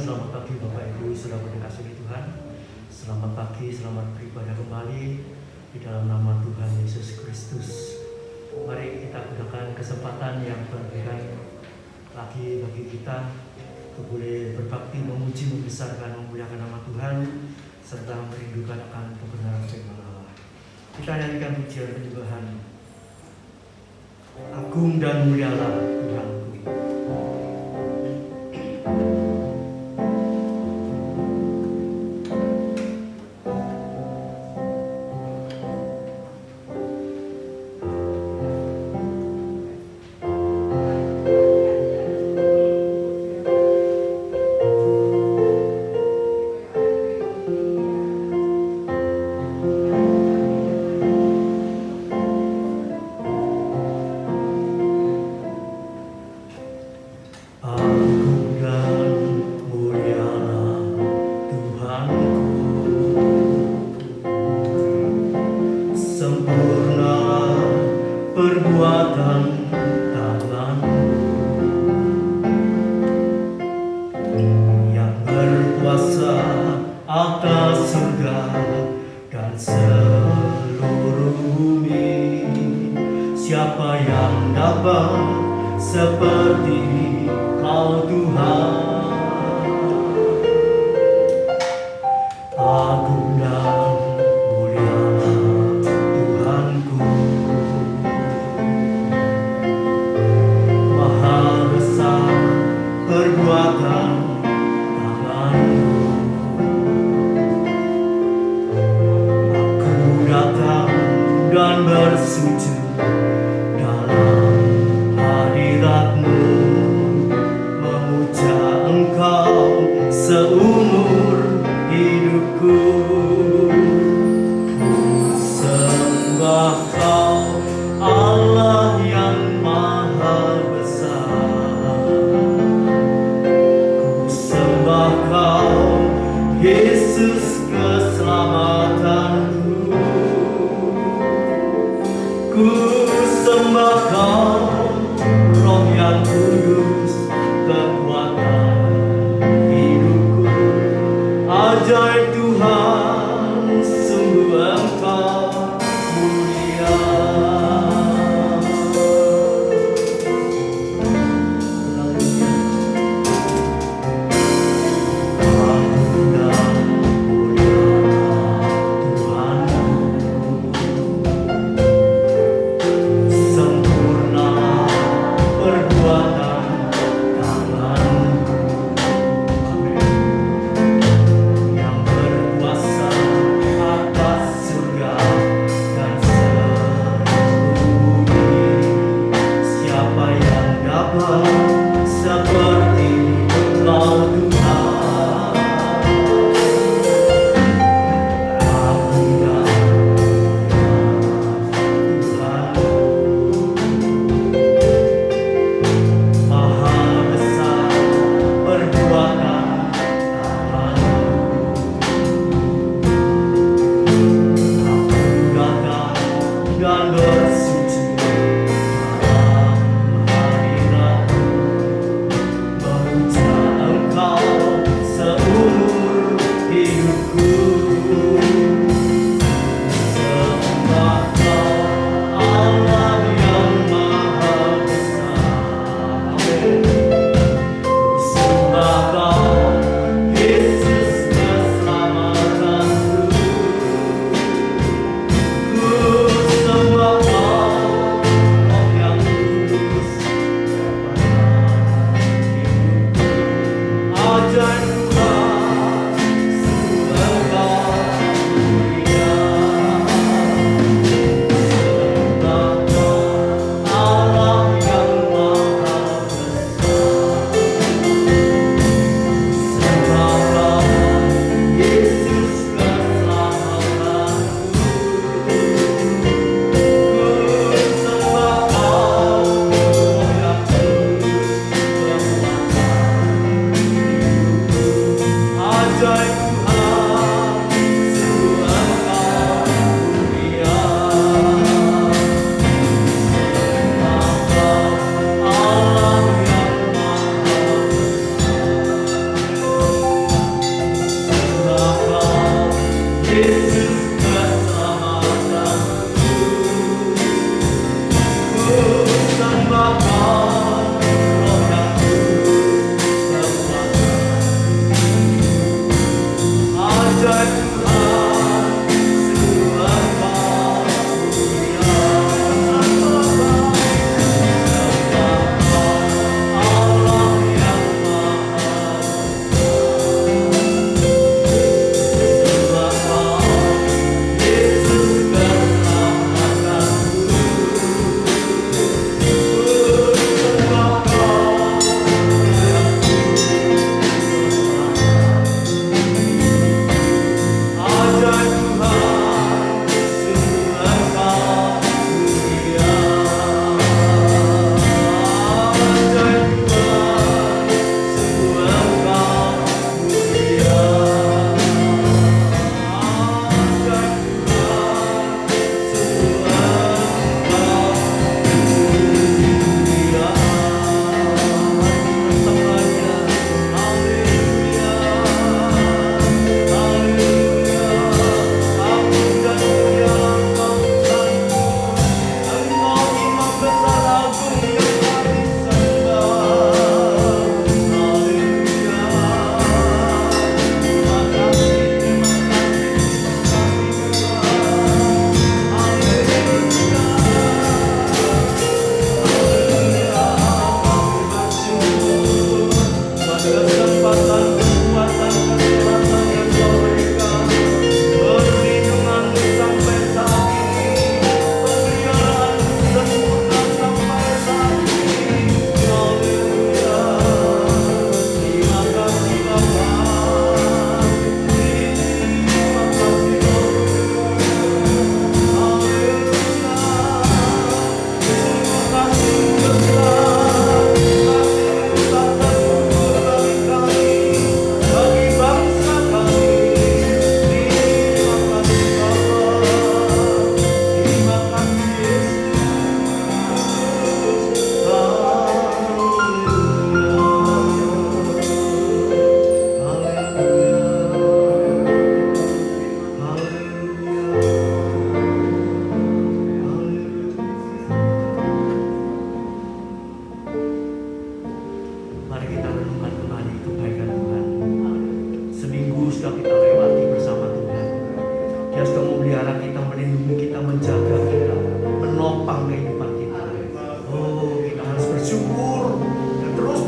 selamat pagi Bapak Ibu Saudara dikasihi Tuhan. Selamat pagi, selamat beribadah kembali di dalam nama Tuhan Yesus Kristus. Mari kita gunakan kesempatan yang Tuhan berikan lagi bagi kita untuk boleh berbakti, memuji, membesarkan, memuliakan nama Tuhan serta merindukan akan kebenaran firman Allah. Kita nyanyikan pujian penyembahan. Agung dan mulialah Tuhanku. Dan bersuci dalam hadirat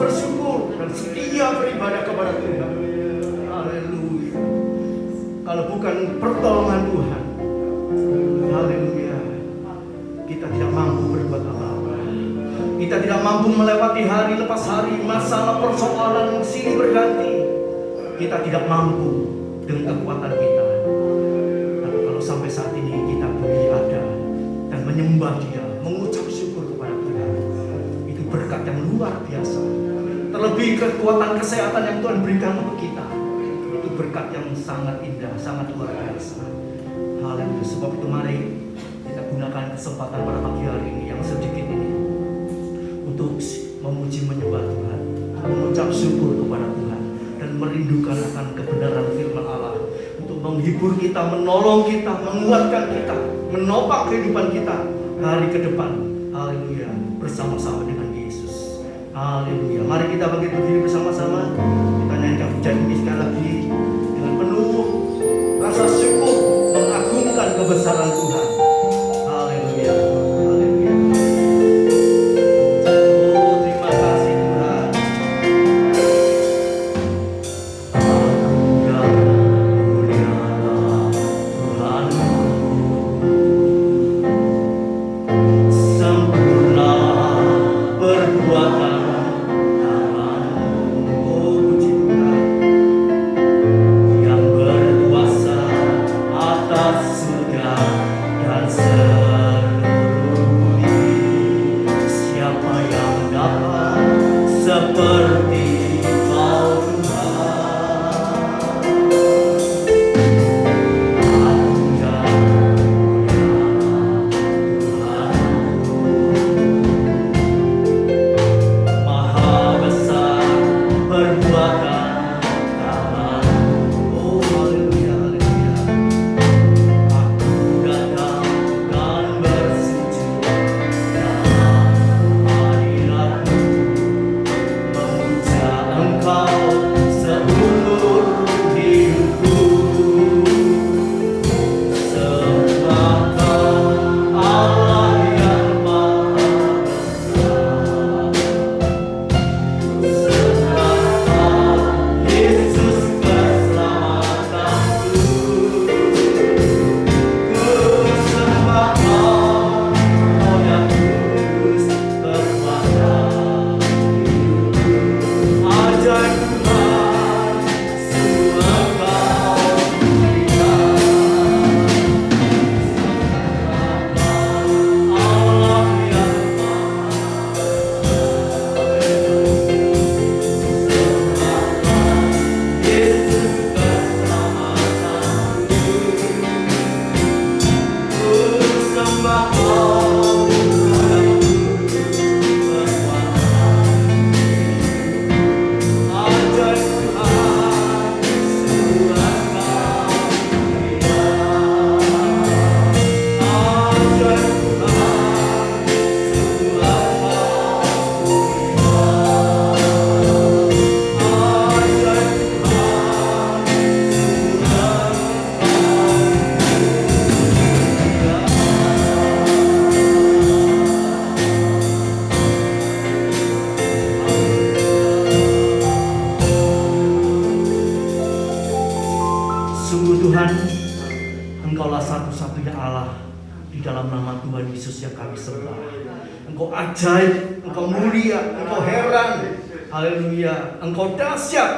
bersyukur dan setia beribadah kepada Tuhan. Haleluya. Kalau bukan pertolongan Tuhan, haleluya, kita tidak mampu berbuat apa-apa. Kita tidak mampu melewati hari lepas hari, masalah persoalan silih berganti. Kita tidak mampu dengan kekuatan kita. Tapi kalau sampai saat ini kita boleh ada dan menyembah Dia, mengucap syukur kepada Tuhan, itu berkat yang luar biasa. Terlebih kekuatan kesehatan yang Tuhan berikan untuk kita, itu berkat yang sangat indah, sangat luar biasa. Haleluya. Sebab itu mari kita gunakan kesempatan pada pagi hari ini yang sedikit ini untuk memuji menyembah Tuhan, mengucap syukur kepada Tuhan, dan merindukan akan kebenaran firman Allah untuk menghibur kita, menolong kita, menguatkan kita, menopang kehidupan kita hari ke depan. Haleluya. Bersama-sama dengan Yesus. Haleluya. Mari kita bangkit berdiri bersama-sama. Kita nyanyikan pujian ini sekali lagi dengan penuh rasa syukur, mengagungkan kebesaran Tuhan. Haleluya. Haleluya. Oh, terima kasih Tuhan. Agung dan mulialah Tuhanku, sempurna perbuatan tangan-Mu. Oh, puji Tuhan yang berkuasa atas surga dan seluruh bumi. Siapa yang dapat seperti Kau Tuhan? Agung dan mulialah Tuhanku, maha besar perbuatan tangan-Mu. Oh, haleluya, haleluya. Aku datang dan bersujud dalam hadirat-Mu, memuja Engkau seumur hidupku. Sembahkan Allah yang maha besar, sembahkan Yesus keselamatanku. Ku sembah Kau, Kau yang kudus, kekuatan hidupku. Ajaib Tuhan, semua Kau berikan. Allah yang maha Yesus keselamatanku. Ku sembah Kau, Kau yang kudus, kekuatan hidupku. Ajaib Tuhan, semua Kau berikan. Ajaib Tuhan, semua Kau berikan. Ajaib Tuhan, sungguh Tuhan, Engkaulah satu-satunya Allah. Di dalam nama Tuhan Yesus yang kami sembah, Engkau ajaib, Engkau mulia, Engkau heran. Haleluya. Engkau dahsyat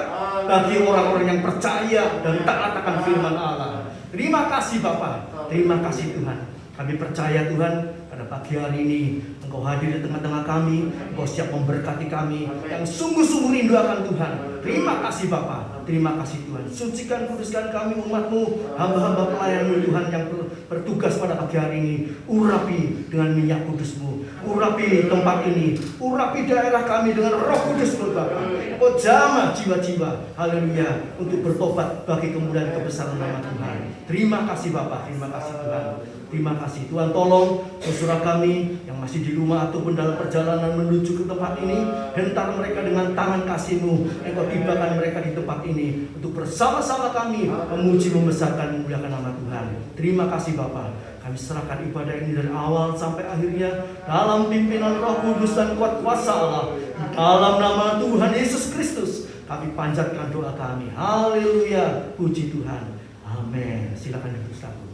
bagi orang-orang yang percaya dan taat akan firman Allah. Terima kasih Bapa, terima kasih Tuhan. Kami percaya Tuhan, pada pagi hari ini Engkau hadir di tengah-tengah kami. Engkau siap memberkati kami yang sungguh-sungguh rindu akan Tuhan. Terima kasih Bapa, terima kasih Tuhan. Sucikan, kuduskan kami umat-Mu, hamba-hamba pelayan-Mu Tuhan yang bertugas pada pagi hari ini. Urapi dengan minyak kudus-Mu, urapi tempat ini, urapi daerah kami dengan Roh Kudus-Mu Bapa. Engkau jamah jiwa-jiwa, haleluya, untuk bertobat bagi kemuliaan kebesaran nama Tuhan. Terima kasih Bapa, terima kasih Tuhan. Terima kasih Tuhan, tolong saudara kami yang masih di rumah ataupun dalam perjalanan menuju ke tempat ini, hentar mereka dengan tangan kasih-Mu. Engkau tibakan mereka di tempat ini untuk bersama-sama kami memuji, membesarkan, memuliakan nama Tuhan. Terima kasih Bapa. Kami serahkan ibadah ini dari awal sampai akhirnya dalam pimpinan Roh Kudus dan kuat kuasa Allah. Di dalam nama Tuhan Yesus Kristus kami panjatkan doa kami. Haleluya, puji Tuhan. Amin. Silakan duduk saudaraku.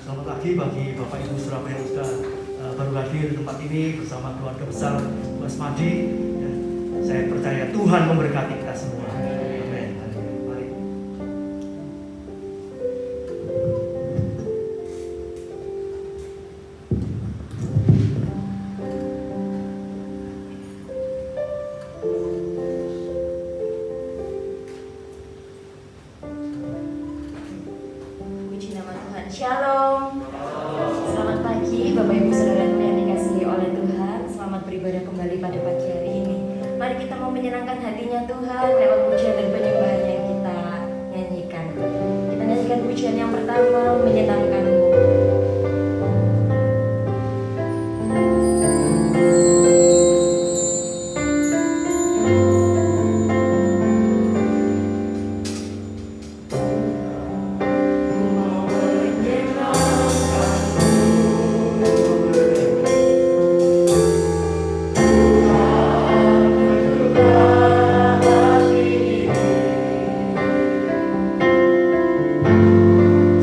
Selamat pagi bagi Bapak Ibu saudara yang sudah baru hadir di tempat ini bersama keluarga besar Mas Madi. Ya, saya percaya Tuhan memberkati kita semua. Amin. Mari. Puji nama Tuhan. Shalom. Selamat pagi Bapak Ibu Saudaraku yang dikasihi oleh Tuhan. Selamat beribadah kembali pada pagi hari ini. Mari kita mau menyenangkan hatinya Tuhan lewat pujian dan penyembahan yang kita nyanyikan. Kita nyanyikan pujian yang pertama, Menyenangkanmu.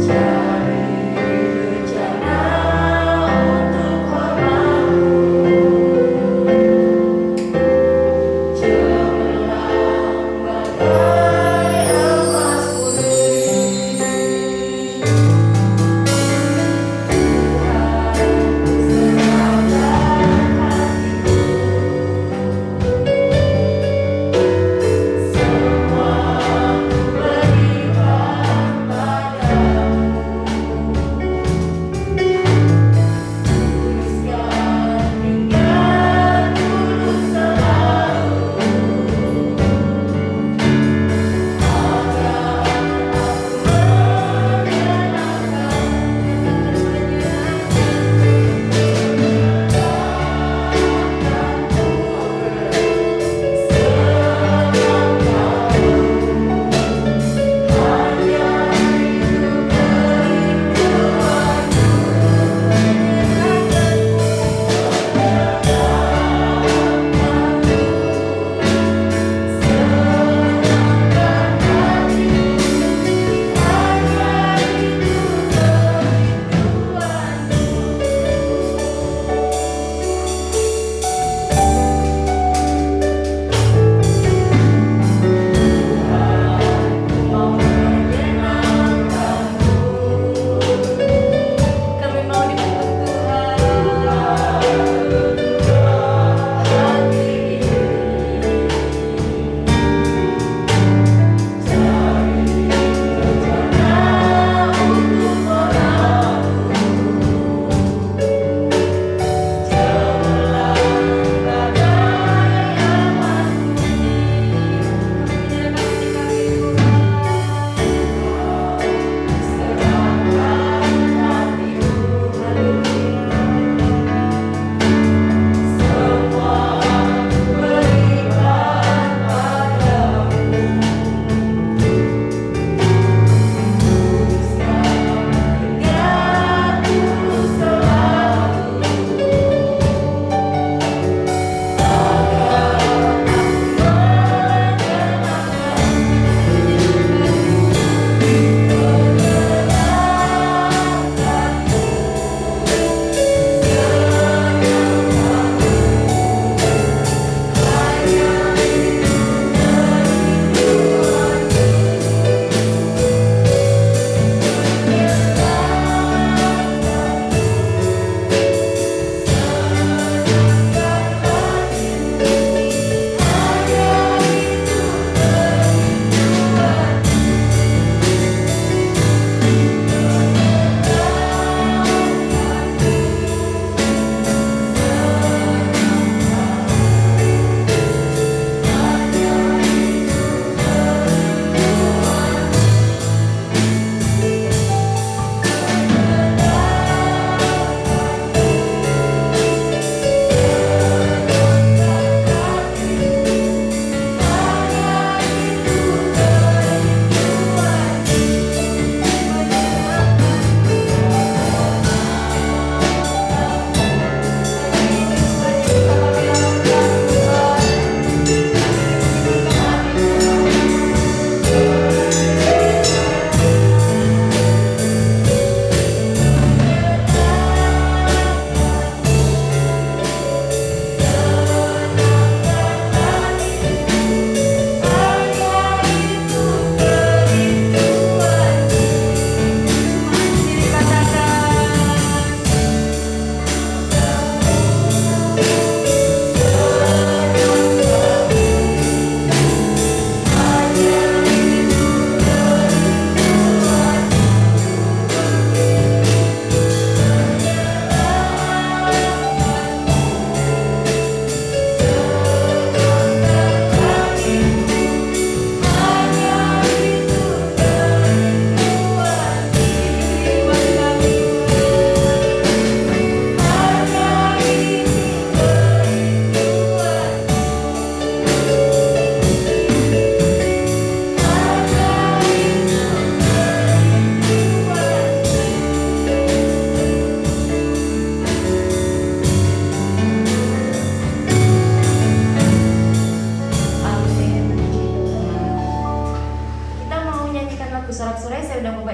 Cari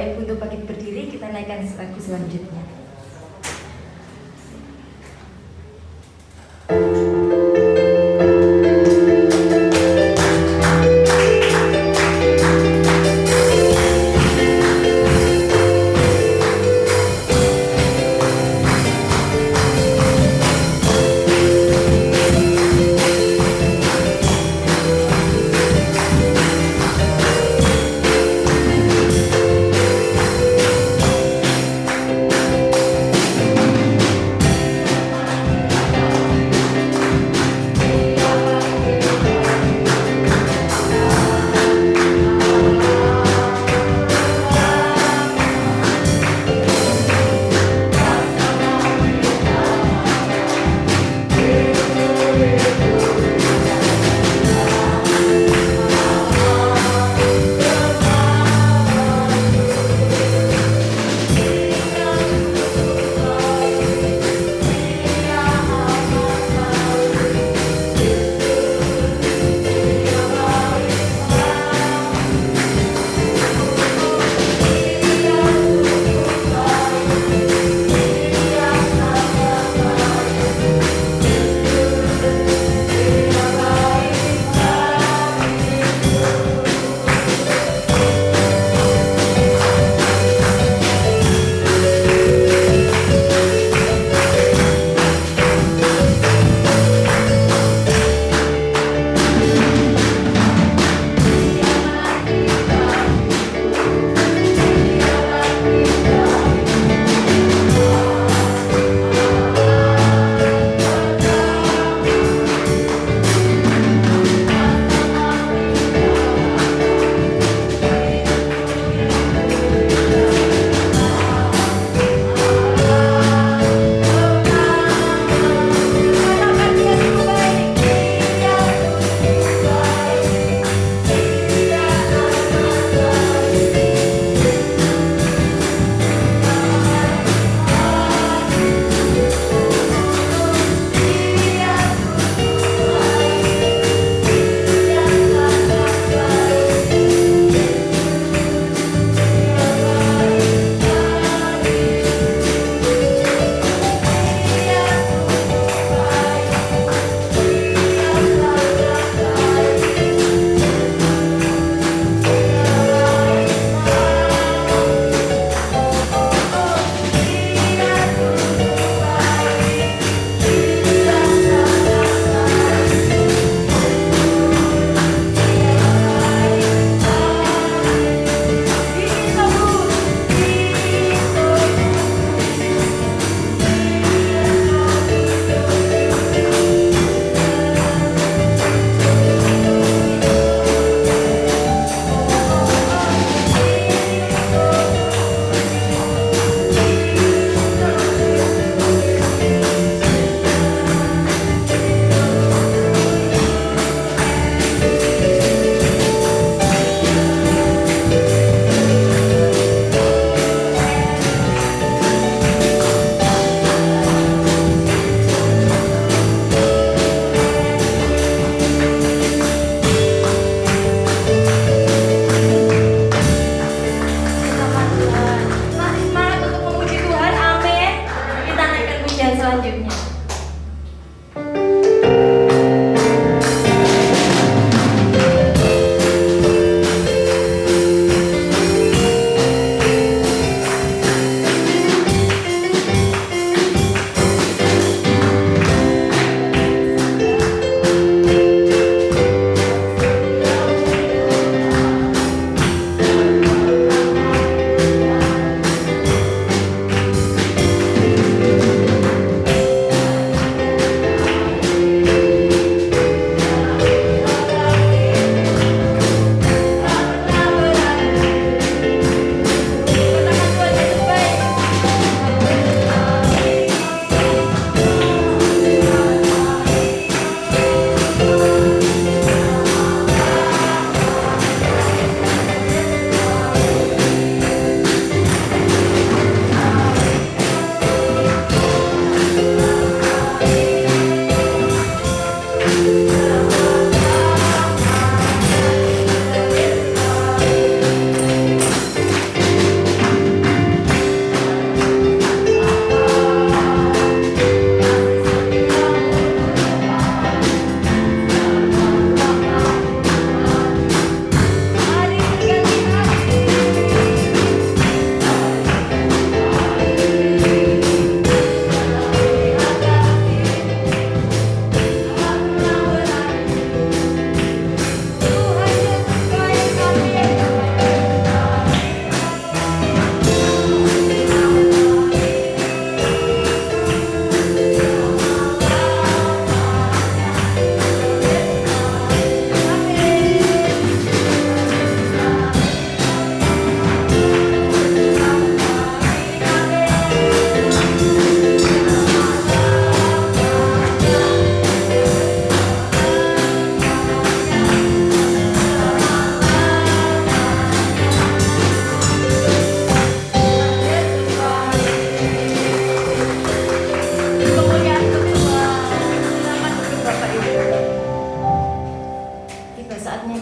Ibu untuk bangkit berdiri, kita naikkan lagu selanjutnya. Yesus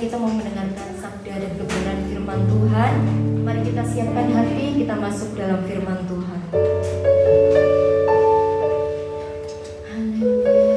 kita mau mendengarkan sabda dan kebenaran firman Tuhan. Mari kita siapkan hati, kita masuk dalam firman Tuhan. Hari-hari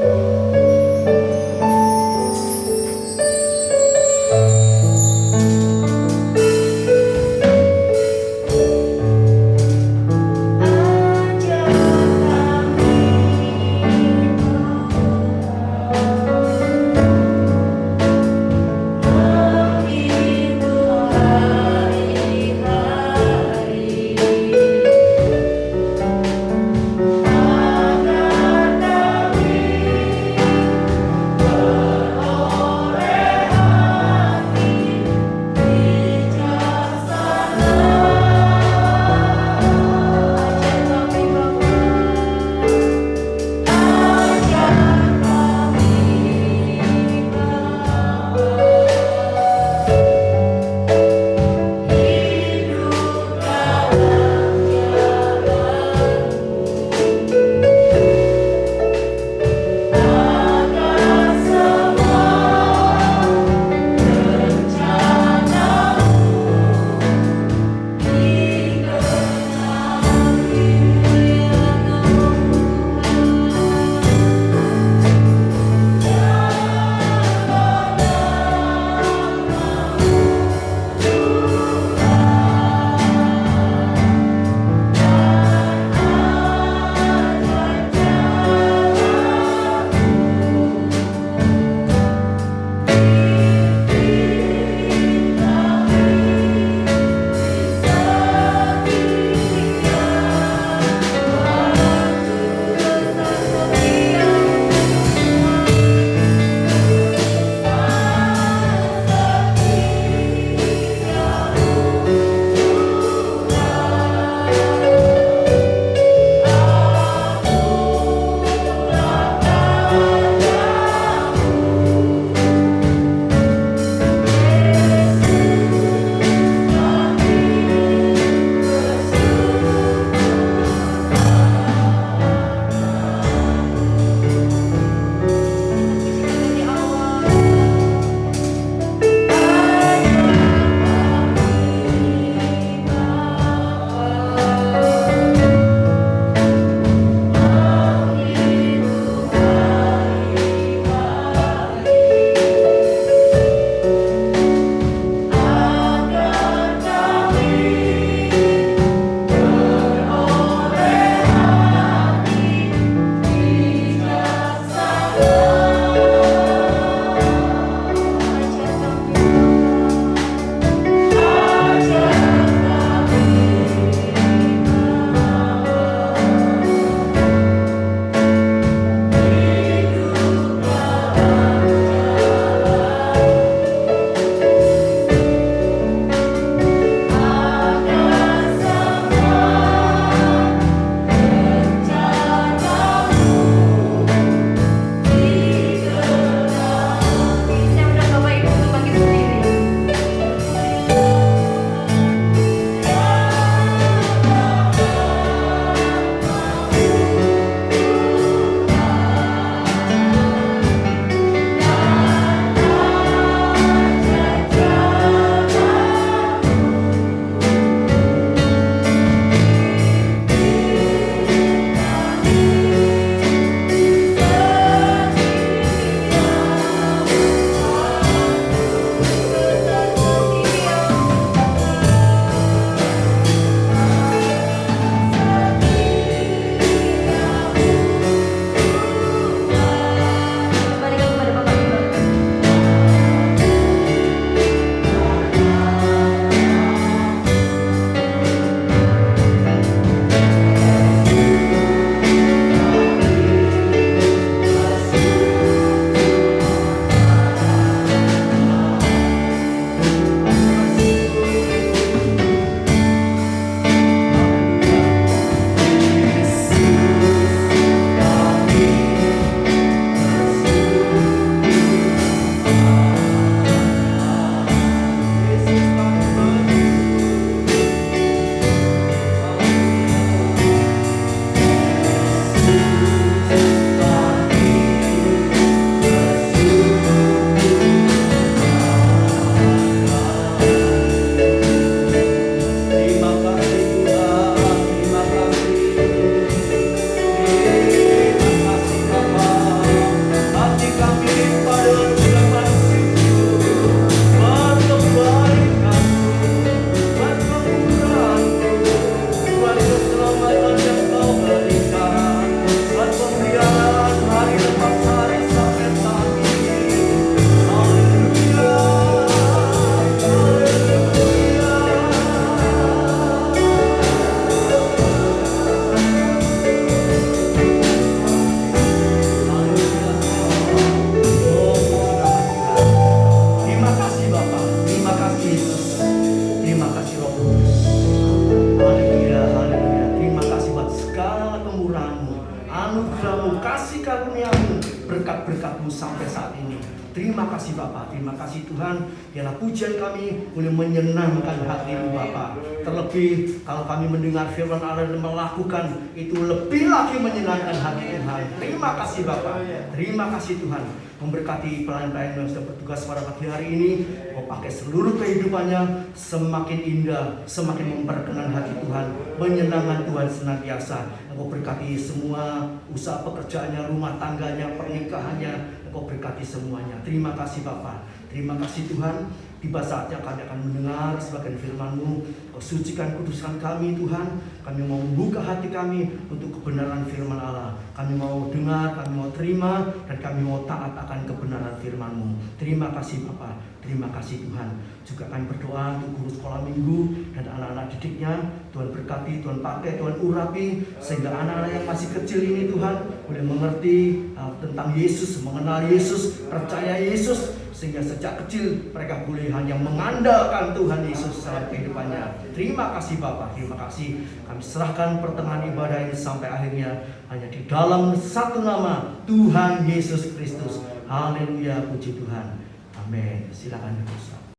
Terima kasih Bapa, terima kasih Tuhan. Biarlah pujian kami boleh menyenangkan hati-Mu Bapa. Terlebih kalau kami mendengar firman Allah dan melakukan itu lebih lagi menyenangkan hati Tuhan. Terima kasih Bapa, terima kasih Tuhan. Memberkati pelayan-pelayan yang sudah bertugas pada pagi hari ini, mau pakai seluruh kehidupannya semakin indah, semakin memperkenan hati Tuhan, menyenangkan Tuhan senantiasa. Engkau berkati semua usaha pekerjaannya, rumah tangganya, pernikahannya, Engkau berkati semuanya. Terima kasih Bapa, terima kasih Tuhan. Tiba saatnya kami akan mendengar sebagian firman-Mu. Kau sucikan, kuduskan kami Tuhan. Kami mau membuka hati kami untuk kebenaran firman Allah. Kami mau dengar, kami mau terima, dan kami mau taat akan kebenaran firman-Mu. Terima kasih Bapa, terima kasih Tuhan. Juga kami berdoa untuk guru sekolah minggu dan anak-anak didiknya. Tuhan berkati, Tuhan pakai, Tuhan urapi, sehingga anak-anak yang masih kecil ini Tuhan boleh mengerti tentang Yesus, mengenal Yesus, percaya Yesus, sehingga sejak kecil mereka boleh hanya mengandalkan Tuhan Yesus dalam kehidupannya. Terima kasih Bapa, terima kasih. Kami serahkan pertengahan ibadah ini sampai akhirnya hanya di dalam satu nama, Tuhan Yesus Kristus. Haleluya, puji Tuhan. Amin. Silakan Ustaz.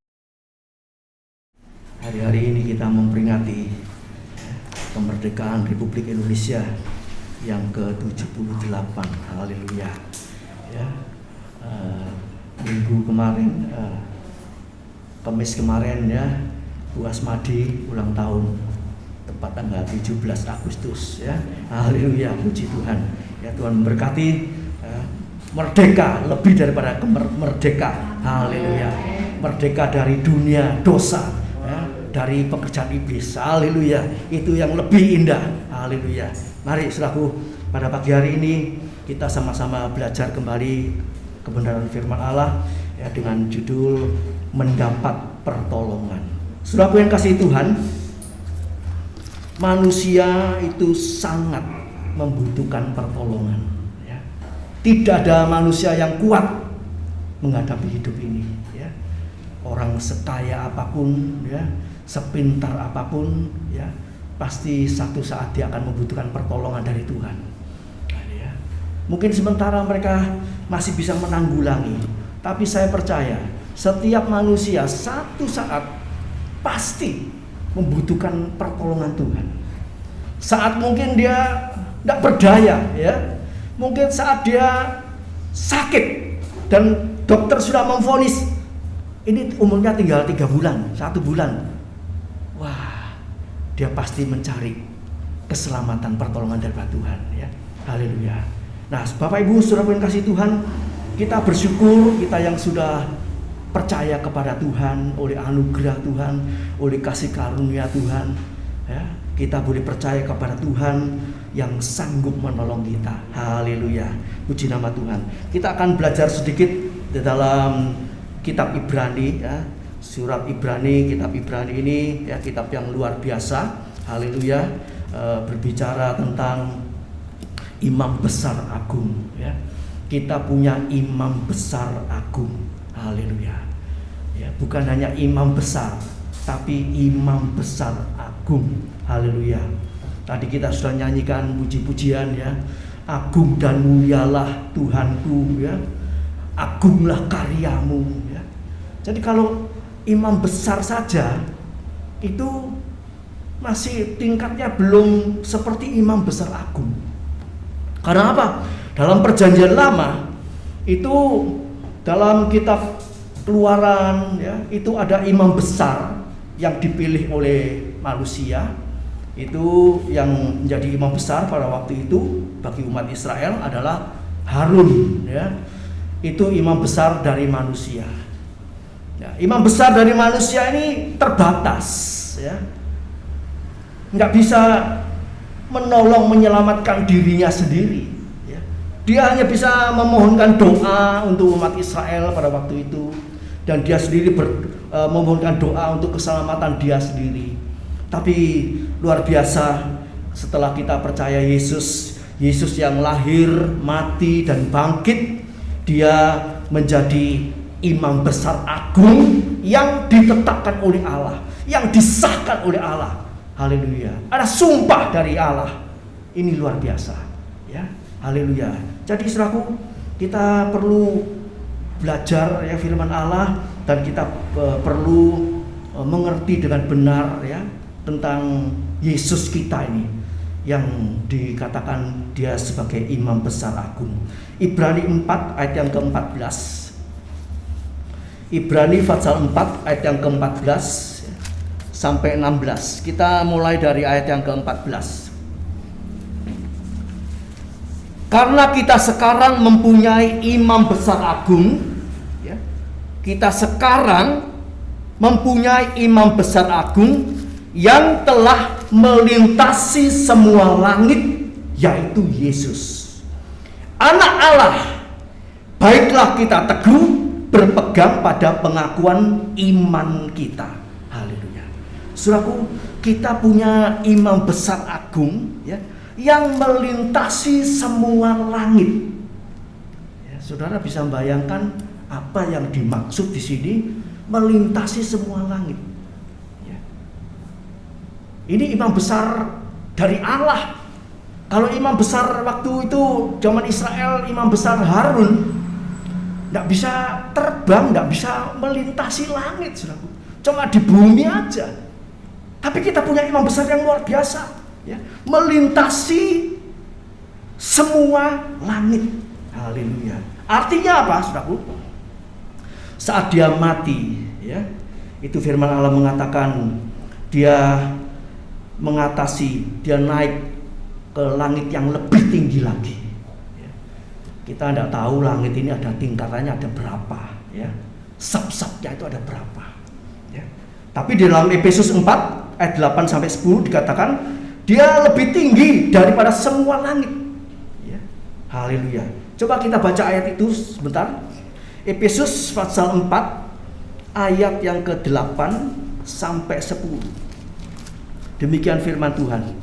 Hari-hari ini kita memperingati kemerdekaan Republik Indonesia yang ke-78. Haleluya. Ya. Minggu kemarin, Kamis kemarin ya, Bu Asmadi ulang tahun, tepat tanggal 17 Agustus ya. Haleluya, puji Tuhan. Ya, Tuhan memberkati, merdeka, lebih daripada merdeka. Haleluya. Merdeka dari dunia dosa, ya, dari pekerjaan iblis. Haleluya. Itu yang lebih indah. Haleluya. Mari saudaraku, pada pagi hari ini kita sama-sama belajar kembali kebenaran firman Allah ya, dengan judul mendapat pertolongan. Saudaraku yang kasih Tuhan, manusia itu sangat membutuhkan pertolongan ya. Tidak ada manusia yang kuat menghadapi hidup ini ya. Orang sekaya apapun ya, sepintar apapun ya, pasti satu saat dia akan membutuhkan pertolongan dari Tuhan. Mungkin sementara mereka masih bisa menanggulangi, tapi saya percaya setiap manusia satu saat pasti membutuhkan pertolongan Tuhan. Saat mungkin dia tidak berdaya ya, mungkin saat dia sakit dan dokter sudah memvonis ini umurnya tinggal 3 bulan, 1 bulan. Wah, dia pasti mencari keselamatan, pertolongan dari Tuhan ya. Haleluya. Nah, Bapak Ibu saudara yang kasih Tuhan, kita bersyukur kita yang sudah percaya kepada Tuhan oleh anugerah Tuhan, oleh kasih karunia Tuhan ya, kita boleh percaya kepada Tuhan yang sanggup menolong kita. Haleluya, puji nama Tuhan. Kita akan belajar sedikit di dalam kitab Ibrani ya. Surat Ibrani, kitab Ibrani ini ya, kitab yang luar biasa. Haleluya. Berbicara tentang imam besar agung ya. Kita punya imam besar agung. Haleluya. Ya, bukan hanya imam besar, tapi imam besar agung. Haleluya. Tadi kita sudah nyanyikan puji-pujian ya. Agung dan mulialah Tuhanku ya. Agunglah karyamu ya. Jadi kalau imam besar saja itu masih tingkatnya belum seperti imam besar agung. Karena apa? Dalam perjanjian lama itu dalam kitab Keluaran ya, itu ada imam besar yang dipilih oleh manusia. Itu yang menjadi imam besar pada waktu itu bagi umat Israel adalah Harun ya. Itu imam besar dari manusia. Ya, imam besar dari manusia ini terbatas ya. Nggak bisa menolong menyelamatkan dirinya sendiri ya. Dia hanya bisa memohonkan doa untuk umat Israel pada waktu itu, dan dia sendiri memohonkan doa untuk keselamatan dia sendiri. Tapi luar biasa, setelah kita percaya Yesus yang lahir, mati dan bangkit, dia menjadi imam besar agung yang ditetapkan oleh Allah, yang disahkan oleh Allah. Haleluya. Ada sumpah dari Allah. Ini luar biasa ya. Haleluya. Jadi saudaraku, kita perlu belajar ya firman Allah, dan kita perlu mengerti dengan benar ya tentang Yesus kita ini yang dikatakan dia sebagai imam besar agung. Ibrani 4 ayat yang ke-14. Ibrani pasal 4 ayat yang ke-14 sampai 16. Kita mulai dari ayat yang ke-14. Karena kita sekarang mempunyai imam besar agung ya, kita sekarang mempunyai imam besar agung yang telah melintasi semua langit, yaitu Yesus, Anak Allah. Baiklah kita teguh berpegang pada pengakuan iman kita. Haleluya. Saudaraku, kita punya imam besar agung ya, yang melintasi semua langit. Ya, saudara bisa membayangkan apa yang dimaksud di sini, melintasi semua langit. Ya. Ini imam besar dari Allah. Kalau imam besar waktu itu zaman Israel, imam besar Harun, tidak bisa terbang, tidak bisa melintasi langit, saudaraku. Cuma di bumi aja. Tapi kita punya imam besar yang luar biasa, ya, melintasi semua langit. Haleluya. Artinya apa, saudaraku? Saat dia mati, ya, itu firman Allah mengatakan dia mengatasi, dia naik ke langit yang lebih tinggi lagi. Ya. Kita tidak tahu langit ini ada tingkatannya ada berapa, ya, sub-subnya itu ada berapa. Ya. Tapi di dalam Efesus 4 ayat 8 sampai 10 dikatakan dia lebih tinggi daripada semua langit. Ya. Haleluya. Coba kita baca ayat itu sebentar. Efesus pasal 4 ayat yang ke-8 sampai 10. Demikian firman Tuhan.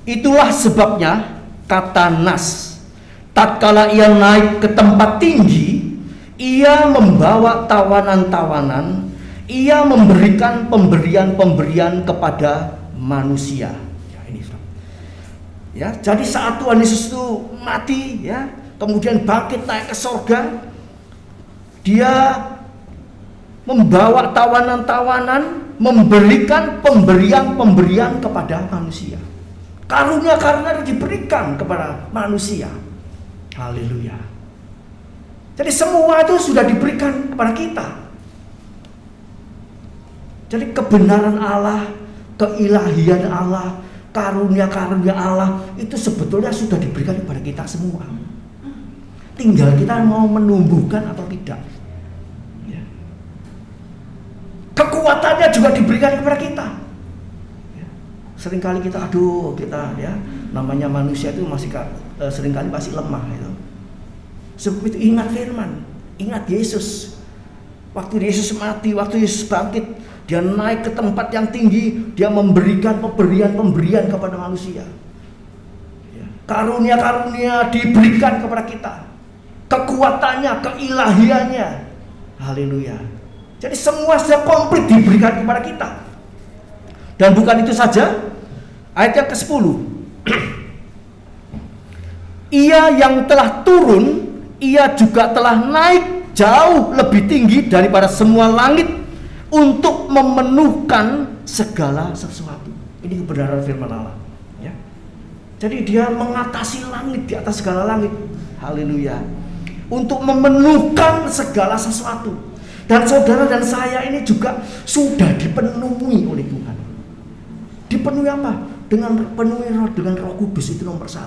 Itulah sebabnya kata Nas, tatkala ia naik ke tempat tinggi, ia membawa tawanan-tawanan, ia memberikan pemberian-pemberian kepada manusia. Ya, ini ya, jadi saat Tuhan Yesus itu mati, ya, kemudian bangkit naik ke sorga, dia membawa tawanan-tawanan, memberikan pemberian-pemberian kepada manusia. Karunia-karunia diberikan kepada manusia. Haleluya. Jadi semua itu sudah diberikan kepada kita. Jadi kebenaran Allah, keilahian Allah, karunia-karunia Allah itu sebetulnya sudah diberikan kepada kita semua. Tinggal kita mau menumbuhkan atau tidak. Ya. Kekuatannya juga diberikan kepada kita. Seringkali kita ya, namanya manusia itu masih seringkali masih lemah itu. Sebab itu ingat firman, ingat Yesus. Waktu Yesus mati, waktu Yesus bangkit, dia naik ke tempat yang tinggi, dia memberikan pemberian-pemberian kepada manusia. Ya. Karunia-karunia diberikan kepada kita. Kekuatannya, keilahiannya. Haleluya. Jadi semua sudah komplit diberikan kepada kita. Dan bukan itu saja, ayat yang ke-10. Ia yang telah turun, ia juga telah naik jauh lebih tinggi daripada semua langit untuk memenuhkan segala sesuatu. Ini kebenaran firman Allah. Ya. Jadi dia mengatasi langit di atas segala langit. Haleluya. Untuk memenuhkan segala sesuatu. Dan saudara dan saya ini juga sudah dipenuhi oleh Tuhan. Dipenuhi apa? Dengan Roh Kudus, itu nomor 1.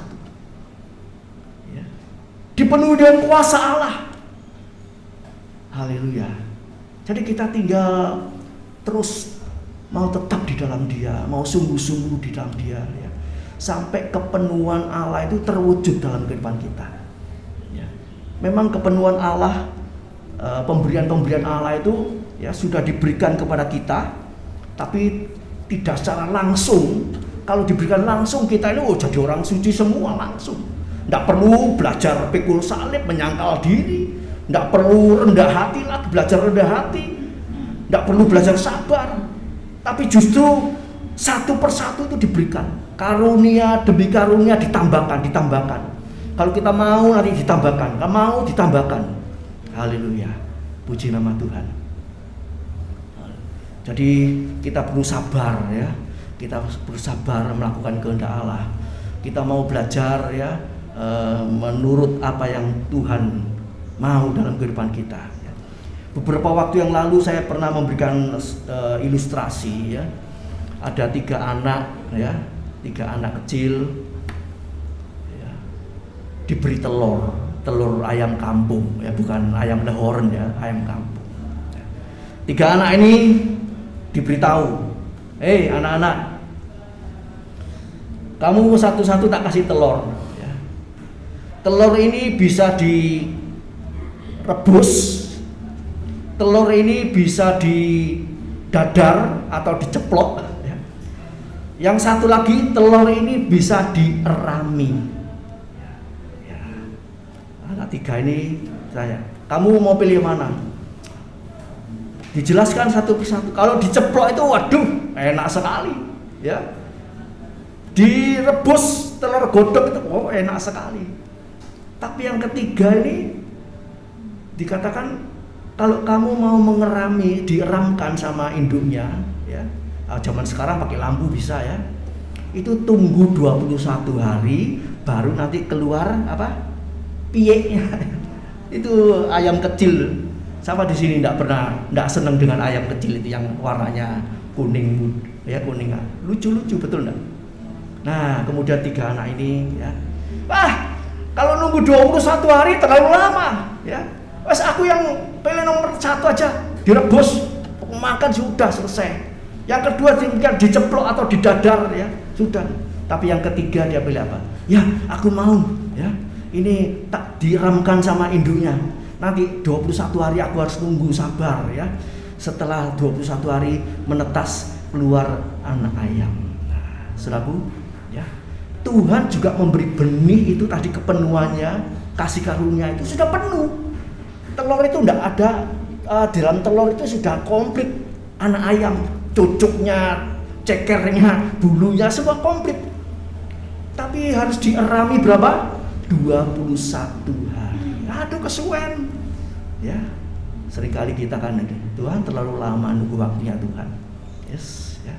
Ya. Dipenuhi dengan kuasa Allah. Haleluya. Jadi kita tinggal terus mau tetap di dalam Dia, mau sungguh-sungguh di dalam Dia, ya. Sampai kepenuhan Allah itu terwujud dalam kehidupan kita. Ya. Memang kepenuhan Allah, pemberian-pemberian Allah itu ya sudah diberikan kepada kita, tapi tidak secara langsung. Kalau diberikan langsung kita ini jadi orang suci semua langsung. Tidak perlu belajar pikul salib, menyangkal diri. Tidak perlu rendah hati lagi, belajar rendah hati. Tidak perlu belajar sabar. Tapi justru satu persatu itu diberikan. Karunia demi karunia ditambahkan. Kalau kita mau nanti ditambahkan, kalau mau ditambahkan. Haleluya. Puji nama Tuhan. Jadi kita perlu sabar ya. Kita perlu sabar melakukan kehendak Allah. Kita mau belajar ya menurut apa yang Tuhan mau dalam kehidupan kita. Beberapa waktu yang lalu saya pernah memberikan ilustrasi ya. Ada 3 anak ya, 3 anak kecil ya, diberi telur ayam kampung ya, bukan ayam lehorn ya, ayam kampung. 3 anak ini diberitahu, anak-anak, kamu satu-satu tak kasih telur ya. Telur ini bisa direbus, telur ini bisa didadar atau diceplok ya. Yang satu lagi, telur ini bisa dierami ya. Anak 3 ini saya, kamu mau pilih mana? Dijelaskan satu persatu. Kalau diceplok itu waduh enak sekali ya. Direbus telur godok itu enak sekali. Tapi yang ketiga ini dikatakan kalau kamu mau mengerami, dieramkan sama induknya ya. Zaman sekarang pakai lampu bisa ya. Itu tunggu 21 hari baru nanti keluar apa? Piyeknya. Itu ayam kecil. Siapa di sini enggak senang dengan ayam kecil itu yang warnanya kuning ya, kuning. Lucu-lucu betul enggak? Nah, kemudian 3 anak ini ya. Kalau nunggu 21 hari terlalu lama ya. Wes aku yang pilih nomor 1 aja, direbus, makan sudah selesai. Yang kedua diceplok atau didadar ya, sudah. Tapi yang ketiga dia pilih apa? Ya, aku mau ya. Ini tak diramkan sama induknya. Nanti 21 hari aku harus nunggu, sabar ya. Setelah 21 hari menetas keluar anak ayam. Nah, saudaraku ya. Tuhan juga memberi benih itu tadi kepenuhannya, kasih karunia itu sudah penuh. Telur itu enggak ada, dalam telur itu sudah komplit. Anak ayam, cucuknya, cekernya, bulunya semua komplit. Tapi harus dierami berapa? 21 hari. Aduh kesuwen. Ya. Seringkali kita kan Tuhan terlalu lama nunggu waktunya Tuhan. Yes, ya.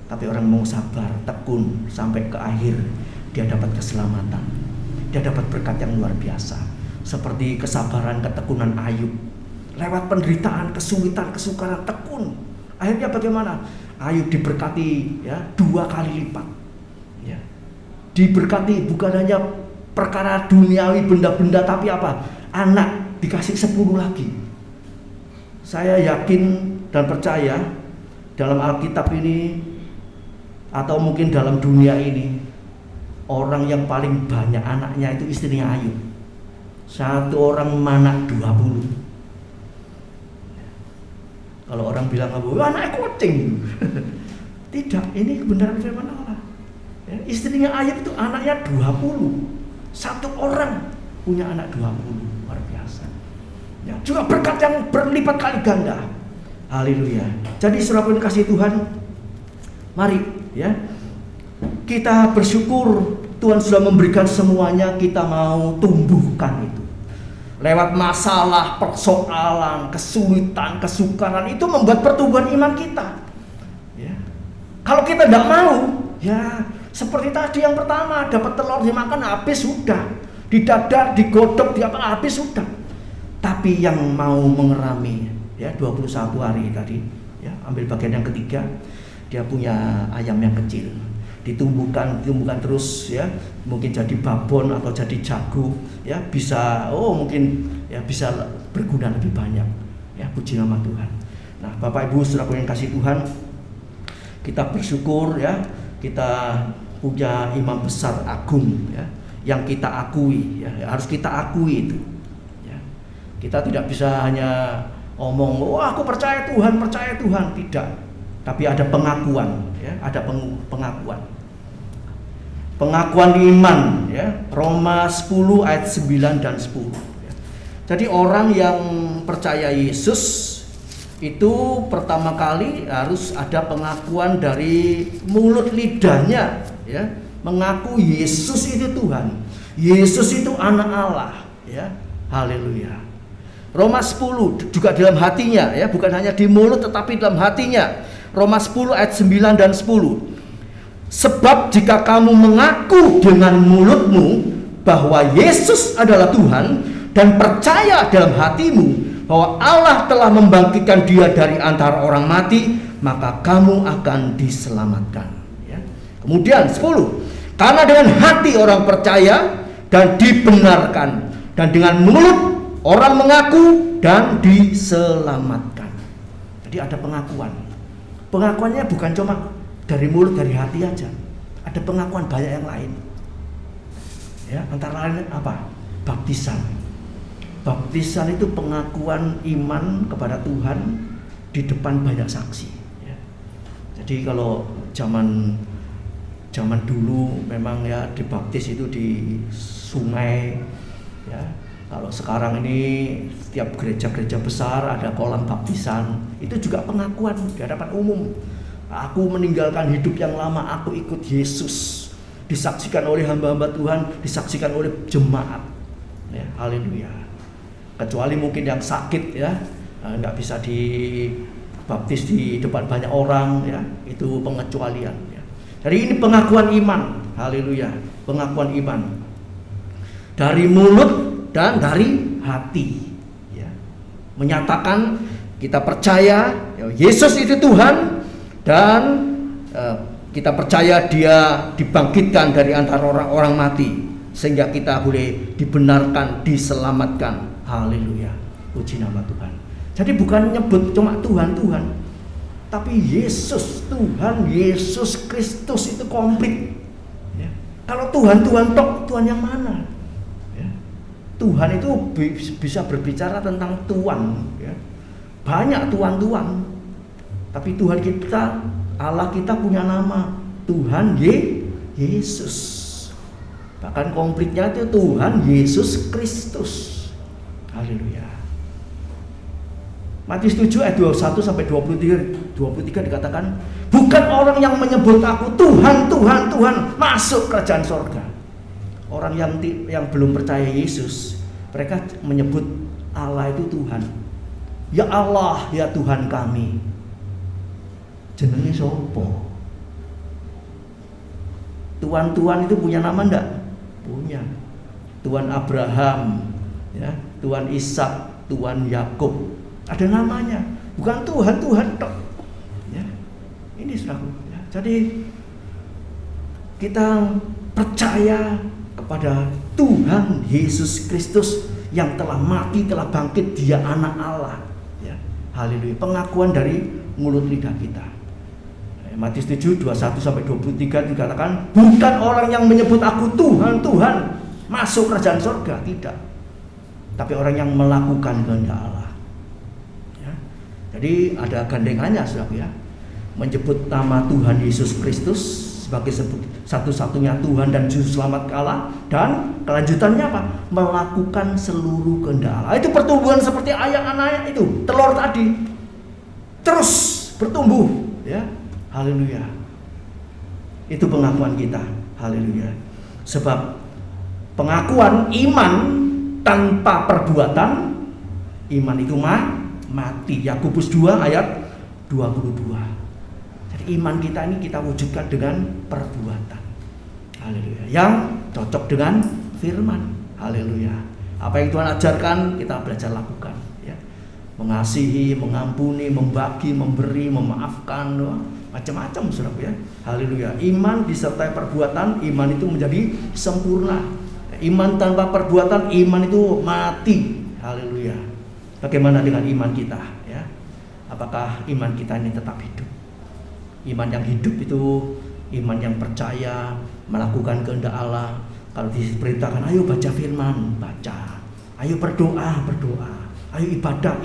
Tapi orang mau sabar, tekun sampai ke akhir, dia dapat keselamatan. Dia dapat berkat yang luar biasa. Seperti kesabaran, ketekunan Ayub. Lewat penderitaan, kesulitan, kesukaran, tekun. Akhirnya bagaimana? Ayub diberkati ya 2 kali lipat. Ya. Diberkati bukan hanya perkara duniawi benda-benda, tapi apa? Anak dikasih 10 lagi. Saya yakin dan percaya dalam Alkitab ini atau mungkin dalam dunia ini, orang yang paling banyak anaknya itu istrinya Ayub. 1 orang anak 20. Kalau orang bilang anaknya kucing. Tidak, ini kebenaran firman Allah ya, istrinya Ayub itu anaknya 20. 1 orang punya anak 20. Luar biasa ya, juga berkat yang berlipat kali ganda. Haleluya. Jadi saudara kasih Tuhan, mari ya, kita bersyukur Tuhan sudah memberikan semuanya. Kita mau tumbuhkan itu. Lewat masalah, persoalan, kesulitan, kesukaran itu membuat pertumbuhan iman kita. Ya. Kalau kita tidak mau, ya seperti tadi yang pertama, dapat telur dimakan habis sudah, didadar, digodok, habis sudah. Tapi yang mau mengerami, ya 21 hari tadi, ya ambil bagian yang ketiga, dia punya ayam yang kecil. Ditumbuhkan terus ya, mungkin jadi babon atau jadi jago ya, bisa mungkin ya bisa berguna lebih banyak ya. Puji nama Tuhan. Nah, Bapak Ibu saudara yang kasih Tuhan, kita bersyukur ya, kita punya imam besar agung ya, yang kita akui ya, harus kita akui itu ya. Kita tidak bisa hanya ngomong aku percaya Tuhan, tidak, tapi ada pengakuan ya, ada pengakuan iman ya. Roma 10 ayat 9 dan 10 ya. Jadi orang yang percaya Yesus itu pertama kali harus ada pengakuan dari mulut lidahnya ya, mengaku Yesus itu Tuhan. Yesus itu anak Allah, ya. Haleluya. Roma 10 juga dalam hatinya, ya, bukan hanya di mulut tetapi dalam hatinya. Roma 10 ayat 9 dan 10. Sebab jika kamu mengaku dengan mulutmu bahwa Yesus adalah Tuhan dan percaya dalam hatimu bahwa Allah telah membangkitkan Dia dari antara orang mati, maka kamu akan diselamatkan, ya. Kemudian 10. Karena dengan hati orang percaya dan dibenarkan, dan dengan mulut orang mengaku dan diselamatkan. Jadi ada pengakuan. Pengakuannya bukan cuma dari mulut, dari hati aja. Ada pengakuan banyak yang lain. Ya, antara lain apa? Baptisan. Baptisan itu pengakuan iman kepada Tuhan di depan banyak saksi. Ya. Jadi kalau zaman dulu memang ya dibaptis itu di sungai, ya. Kalau sekarang ini setiap gereja-gereja besar ada kolam baptisan. Itu juga pengakuan di hadapan umum. Aku meninggalkan hidup yang lama, aku ikut Yesus. Disaksikan oleh hamba-hamba Tuhan, disaksikan oleh jemaat, ya, haleluya. Kecuali mungkin yang sakit, ya, nggak bisa dibaptis di depan banyak orang, ya, itu pengecualian, ya. Jadi ini pengakuan iman, haleluya, pengakuan iman dari mulut dan dari hati, ya. Menyatakan kita percaya ya, Yesus itu Tuhan, dan kita percaya Dia dibangkitkan dari antara orang-orang mati, sehingga kita boleh dibenarkan, diselamatkan. Haleluya, puji nama Tuhan. Jadi bukan nyebut cuma Tuhan, tapi Yesus Tuhan, Yesus Kristus itu komplit, ya. Kalau Tuhan tok, Tuhan yang mana? Ya. Tuhan itu bisa berbicara tentang Tuhan, ya. Banyak Tuhan, tapi Tuhan kita, Allah kita punya nama, Tuhan Yesus. Bahkan komplitnya itu Tuhan Yesus Kristus. Haleluya. Matius 7 ayat 21 sampai 23 dikatakan, bukan orang yang menyebut aku Tuhan, masuk kerajaan sorga. Orang yang belum percaya Yesus, mereka menyebut Allah itu Tuhan. Ya Allah, ya Tuhan kami. Jenenge sopo? Tuhan itu punya nama enggak? Punya. Tuhan Abraham, ya, Tuhan Ishak, Tuhan Yakub. Ada namanya, bukan Tuhan tok. Ya. Ini saudaraku, ya. Jadi kita percaya kepada Tuhan Yesus Kristus yang telah mati, telah bangkit, Dia anak Allah, ya. Haleluya. Pengakuan dari mulut lidah kita. Matius 7 21 sampai 23 dikatakan, bukan orang yang menyebut aku Tuhan masuk kerajaan surga, tidak. Tapi orang yang melakukan kehendak Allah. Ya. Jadi ada gandengannya, saudara, ya. Menyebut nama Tuhan Yesus Kristus sebagai satu-satunya Tuhan dan Juru Selamat Allah, dan kelanjutannya apa? Melakukan seluruh kehendak Allah. Itu pertumbuhan seperti anak-anak itu, telur tadi, terus bertumbuh, ya. Haleluya. Itu pengakuan kita. Haleluya. Sebab pengakuan iman tanpa perbuatan, iman itu mati. Yakobus 2 ayat 22. Jadi iman kita ini kita wujudkan dengan perbuatan. Haleluya. Yang cocok dengan firman. Haleluya. Apa yang Tuhan ajarkan kita belajar lakukan, ya. Mengasihi, mengampuni, membagi, memberi, memaafkan, macam-macam, saudara, ya. Haleluya. Iman disertai perbuatan, iman itu menjadi sempurna. Iman tanpa perbuatan, iman itu mati. Haleluya. Bagaimana dengan iman kita, ya? Apakah iman kita ini tetap hidup? Iman yang hidup itu iman yang percaya, melakukan kehendak Allah. Kalau diperintahkan, ayo baca firman, baca. Ayo berdoa, ayo ibadah.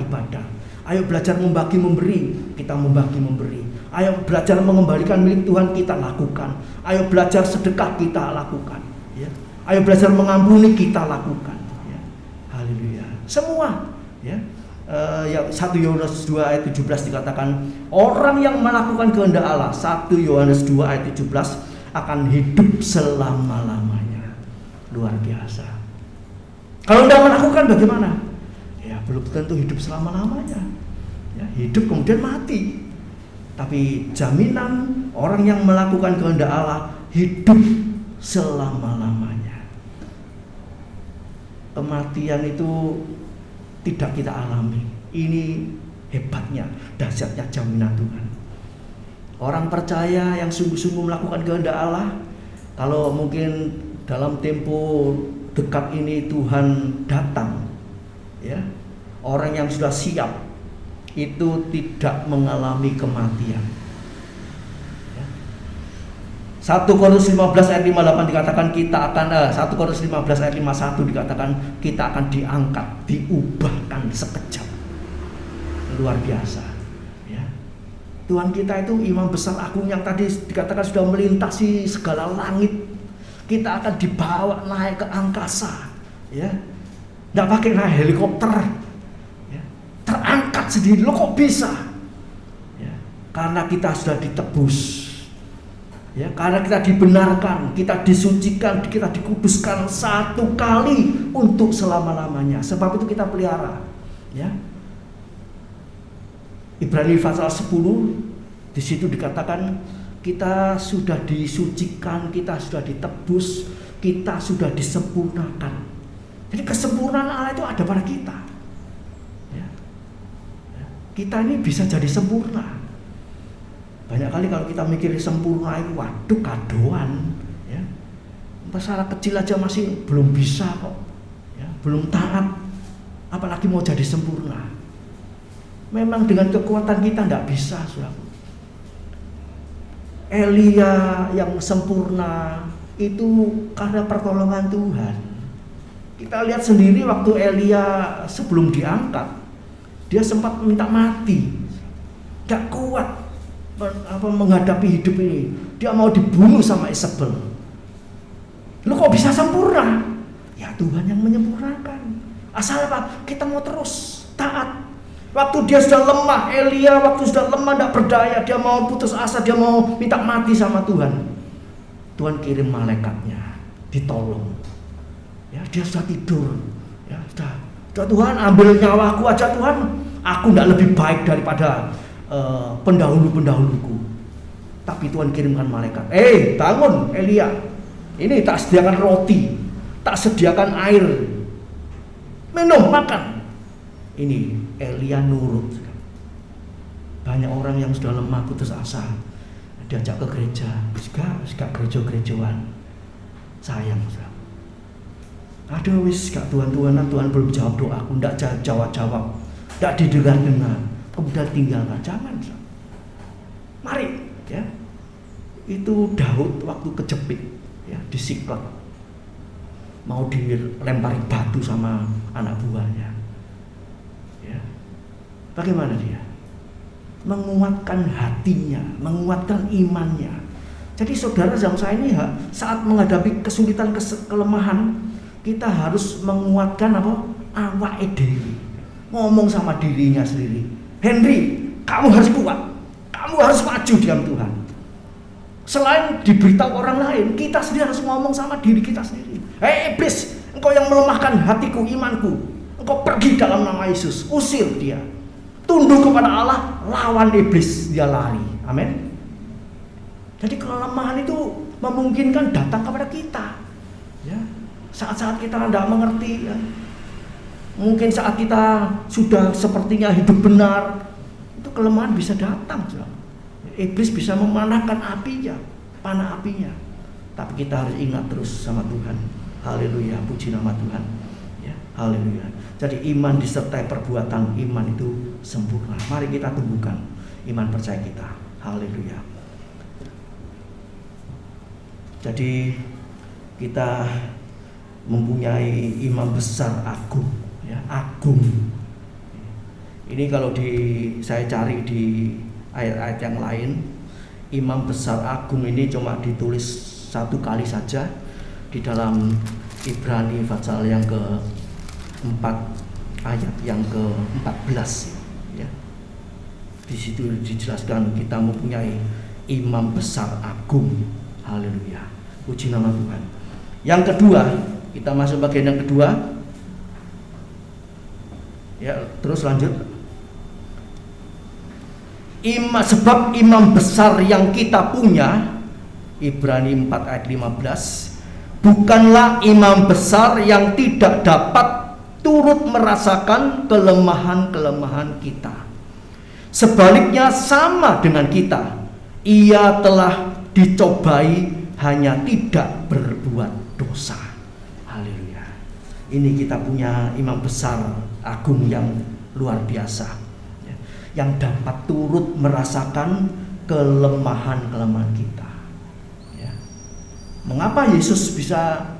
Ayo belajar membagi memberi, kita membagi memberi. Ayo belajar mengembalikan milik Tuhan, kita lakukan. Ayo belajar sedekah, kita lakukan, ya. Ayo belajar mengampuni, kita lakukan, ya. Haleluya. Semua, ya. 1 Yohanes 2 ayat 17 dikatakan, orang yang melakukan kehendak Allah, 1 Yohanes 2 ayat 17, akan hidup selama-lamanya. Luar biasa. Kalau tidak melakukan bagaimana? Ya belum tentu hidup selama-lamanya. Ya, hidup kemudian mati. Tapi jaminan orang yang melakukan kehendak Allah hidup selama-lamanya. Kematian itu tidak kita alami. Ini hebatnya, dahsyatnya jaminan Tuhan. Orang percaya yang sungguh-sungguh melakukan kehendak Allah, kalau mungkin dalam tempo dekat ini Tuhan datang, ya, orang yang sudah siap itu tidak mengalami kematian. 1 Korintus 15 ayat 58 dikatakan kita akan 1 Korintus 15 ayat 51 dikatakan kita akan diangkat, diubahkan sekejap. Luar biasa, ya. Tuhan kita itu imam besar agung yang tadi dikatakan sudah melintasi segala langit. Kita akan dibawa naik ke angkasa, ya. Nggak pakai naik helikopter, ya. Terangkat sendiri. Lo kok bisa? Ya. Karena kita sudah ditebus. Ya, karena kita dibenarkan, kita disucikan, kita dikuduskan satu kali untuk selama-lamanya. Sebab itu kita pelihara. Ya. Ibrani pasal 10 di situ dikatakan kita sudah disucikan, kita sudah ditebus, kita sudah disempurnakan. Jadi kesempurnaan Allah itu ada pada kita. Ya. Kita ini bisa jadi sempurna. Banyak kali kalau kita mikirin sempurna itu, waduh kadoan, ya. Masalah kecil aja masih belum bisa kok, ya. Belum taat, apalagi mau jadi sempurna. Memang dengan kekuatan kita tidak bisa, saudara. Elia yang sempurna itu karena pertolongan Tuhan. Kita lihat sendiri waktu Elia sebelum diangkat, dia sempat minta mati, tidak kuat menghadapi hidup ini. Dia mau dibunuh sama Isabel. Lu kok bisa sempurna? Ya Tuhan yang menyempurnakan. Asal apa? Kita mau terus taat. Waktu dia sudah lemah, Elia waktu sudah lemah, tidak berdaya, dia mau putus asa, dia mau minta mati sama Tuhan. Tuhan kirim malaikatnya, ditolong. Ya, dia sudah tidur. Ya, sudah Tuhan ambil nyawaku aja Tuhan. Aku tidak lebih baik daripada pendahulu-pendahuluku. Tapi Tuhan kirimkan malaikat. Bangun Elia. Ini tak sediakan roti, tak sediakan air. Minum, makan. Ini Elia nurut. Banyak orang yang sudah lemah, putus asa, diajak ke gereja, gak gereja-gerejaan. Sayang, saudara. Aduh wis gak Tuhan-Tuhanan, Tuhan belum jawab doaku, ndak jawab-jawab, ndak didengar-dengar. Kemudian tinggalkan, jangan. Mari, ya. Itu Daud waktu kejepit, ya, di Siklag, mau dilempari batu sama anak buahnya. Ya. Bagaimana dia? Menguatkan hatinya, menguatkan imannya. Jadi saudara bangsa ini saat menghadapi kesulitan, kelemahan, kita harus menguatkan apa? Awake dhewe. Ngomong sama dirinya sendiri. Henry, kamu harus kuat. Kamu harus maju di dalam Tuhan. Selain diberitahu orang lain, kita sendiri harus ngomong sama diri kita sendiri. Iblis, engkau yang melemahkan hatiku, imanku, engkau pergi dalam nama Yesus. Usir dia. Tunduk kepada Allah, lawan iblis, dia lari. Amin. Jadi kelemahan itu memungkinkan datang kepada kita. Ya. Saat-saat kita tidak mengerti, ya. Mungkin saat kita sudah sepertinya hidup benar, itu kelemahan bisa datang. Iblis bisa memanahkan apinya, panah apinya. Tapi kita harus ingat terus sama Tuhan. Haleluya, puji nama Tuhan. Ya, haleluya. Jadi iman disertai perbuatan, iman itu sempurna. Mari kita tumbuhkan iman percaya kita. Haleluya. Jadi kita mempunyai imam besar agung. Ya, agung. Ini kalau saya cari di ayat-ayat yang lain, imam besar agung ini cuma ditulis satu kali saja di dalam Ibrani pasal yang ke-4 ayat yang ke-14. Ya. Di situ dijelaskan kita mempunyai imam besar agung. Haleluya. Puji nama Tuhan. Yang kedua, Kita masuk bagian yang kedua. Ya, terus lanjut. Sebab imam besar yang kita punya, Ibrani 4 ayat 15, bukanlah imam besar yang tidak dapat turut merasakan kelemahan-kelemahan kita. Sebaliknya sama dengan kita, ia telah dicobai hanya tidak berbuat dosa. Haleluya. Ini kita punya imam besar agung yang luar biasa, ya, yang dapat turut merasakan kelemahan-kelemahan kita. Ya. Mengapa Yesus bisa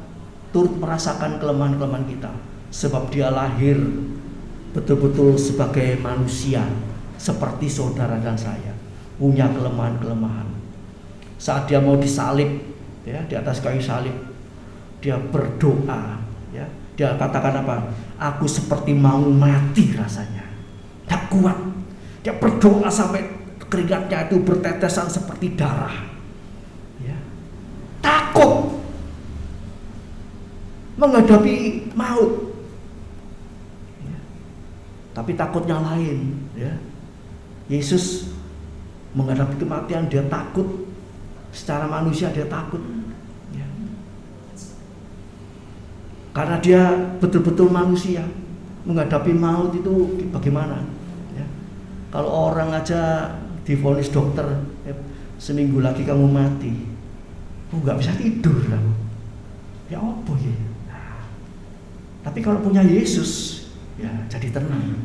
turut merasakan kelemahan-kelemahan kita? Sebab dia lahir betul-betul sebagai manusia, seperti saudara dan saya, punya kelemahan-kelemahan. Saat dia mau disalib, ya, di atas kayu salib, dia berdoa, ya, dia katakan apa? Aku seperti mau mati rasanya, tak kuat. Dia berdoa sampai keringatnya itu bertetesan seperti darah, ya. Takut menghadapi maut, ya. Tapi takutnya lain, ya. Yesus menghadapi kematian, dia takut. Secara manusia dia takut, ya. Karena dia betul-betul manusia. Menghadapi maut itu bagaimana, ya. Kalau orang aja divonis dokter, ya, seminggu lagi kamu mati, nggak bisa tidur lah. Ya apa ya? Nah, tapi kalau punya Yesus, ya jadi tenang.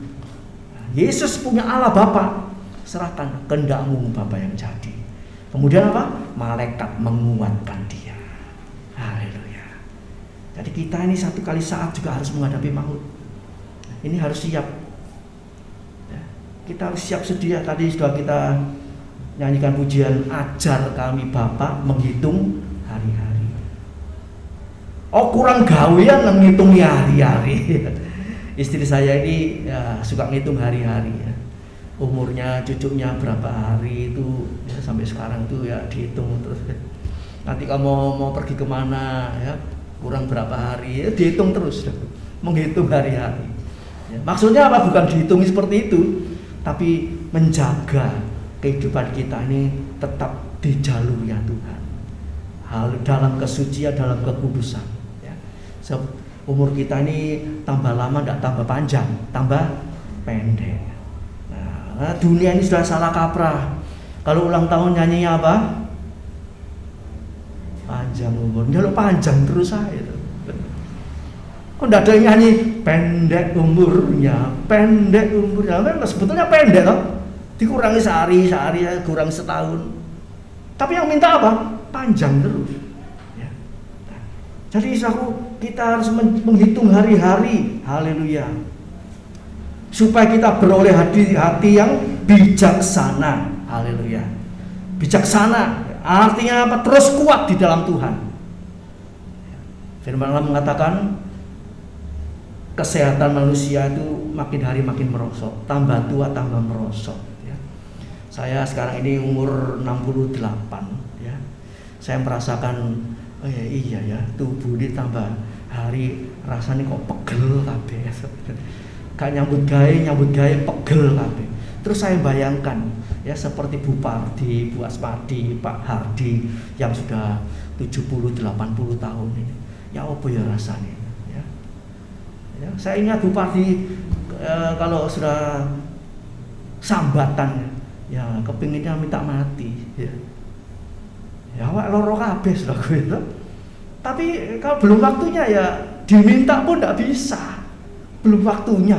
Nah, Yesus punya Allah Bapa, serahkan kehendakmu Bapa yang jadi. Kemudian apa? Malaikat menguatkan dia. Haleluya. Jadi kita ini satu kali saat juga harus menghadapi maut. Ini harus siap. Ya, kita harus siap sedia. Tadi sudah kita nyanyikan pujian, ajar kami Bapa menghitung hari-hari. Oh, kurang gawean menghitung hari-hari. Istri saya ini ya, suka ngitung hari-hari, ya. Umurnya cucunya berapa hari itu, ya, sampai sekarang itu ya dihitung terus. Nanti kamu mau pergi kemana, ya, kurang berapa hari, ya, dihitung terus, menghitung hari-hari. Ya, maksudnya apa? Bukan dihitung seperti itu, tapi menjaga kehidupan kita ini tetap di jalurnya Tuhan. Hal dalam kesucian, dalam kekudusan. Ya. Umur kita ini tambah lama, tidak tambah panjang, tambah pendek. Nah, dunia ini sudah salah kaprah. Kalau ulang tahun nyanyinya apa? Panjang umurnya, lo panjang terus saya. Kok tidak ada yang nyanyi pendek umurnya, pendek umurnya? Kan sebetulnya pendek loh. Dikurangi sehari, kurang setahun. Tapi yang minta apa? Panjang terus. Ya. Nah, jadi kita harus menghitung hari-hari. Haleluya. Supaya kita beroleh hati yang bijaksana. Haleluya. Bijaksana artinya apa? Terus kuat di dalam Tuhan. Firman Allah mengatakan kesehatan manusia itu makin hari makin merosot, tambah tua tambah merosot, ya. Saya sekarang ini umur 68, ya. Saya merasakan iya ya, tubuh ini tambah hari rasanya kok pegel kabeh. Kayak nyambut gawe pegel kabeh. Terus saya bayangkan, ya, seperti Bu Pardi, Bu Asmadi, Pak Hardi yang sudah 70-80 tahun ini. Ya apa ya rasanya, ya. Ya, saya ingat Bu Pardi kalau sudah sambatan, ya kepinginnya minta mati, ya. Ya awak loro kabeh sudah gitu. Tapi kalau belum waktunya ya diminta pun tidak bisa. Belum waktunya.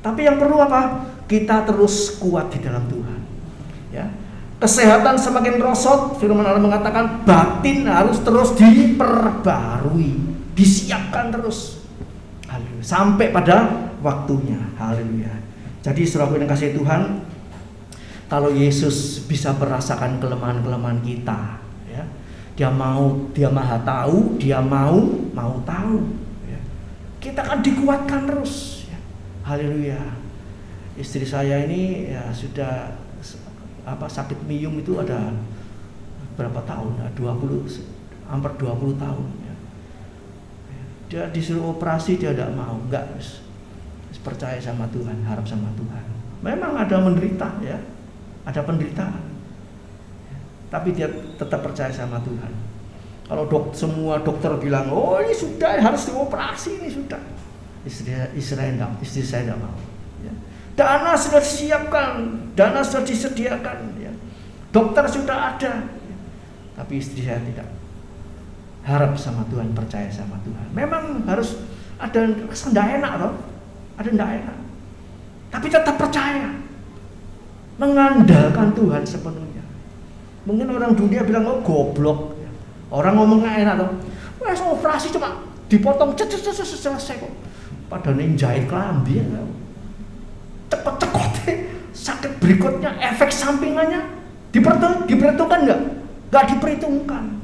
Tapi yang perlu apa? Kita terus kuat di dalam Tuhan, ya. Kesehatan semakin merosot, firman Allah mengatakan batin harus terus diperbarui, disiapkan terus. Haleluya. Sampai pada waktunya. Haleluya. Jadi saudaraku yang kasih Tuhan, kalau Yesus bisa merasakan kelemahan-kelemahan kita, ya. Dia maha tahu, dia mau tahu. Kita akan dikuatkan terus, ya. Haleluya. Istri saya ini ya sudah sakit mium itu ada berapa tahun? 20, hampir 20 tahun, ya. Dia disuruh operasi dia tidak mau, enggak, percaya sama Tuhan, harap sama Tuhan. Memang ada menderita ya, ada penderitaan, tapi dia tetap percaya sama Tuhan. Kalau semua dokter bilang, oh ini sudah harus dioperasi, ini sudah, istri saya tidak mau. Ya. Dana sudah disiapkan, dana sudah disediakan, ya. Dokter sudah ada, ya. Tapi istri saya tidak. Harap sama Tuhan, percaya sama Tuhan. Memang harus ada tidak enak loh, ada tidak enak. Tapi tetap percaya, mengandalkan Tuhan sepenuhnya. Mungkin orang dunia bilang, oh goblok. Orang ngomongnya enak loh. Wes operasi cuma dipotong selesai kok. Padahal yang jahit kelambi ya. Cepet-cepet sakit berikutnya, efek sampingannya diperhitungkan enggak? Enggak diperhitungkan.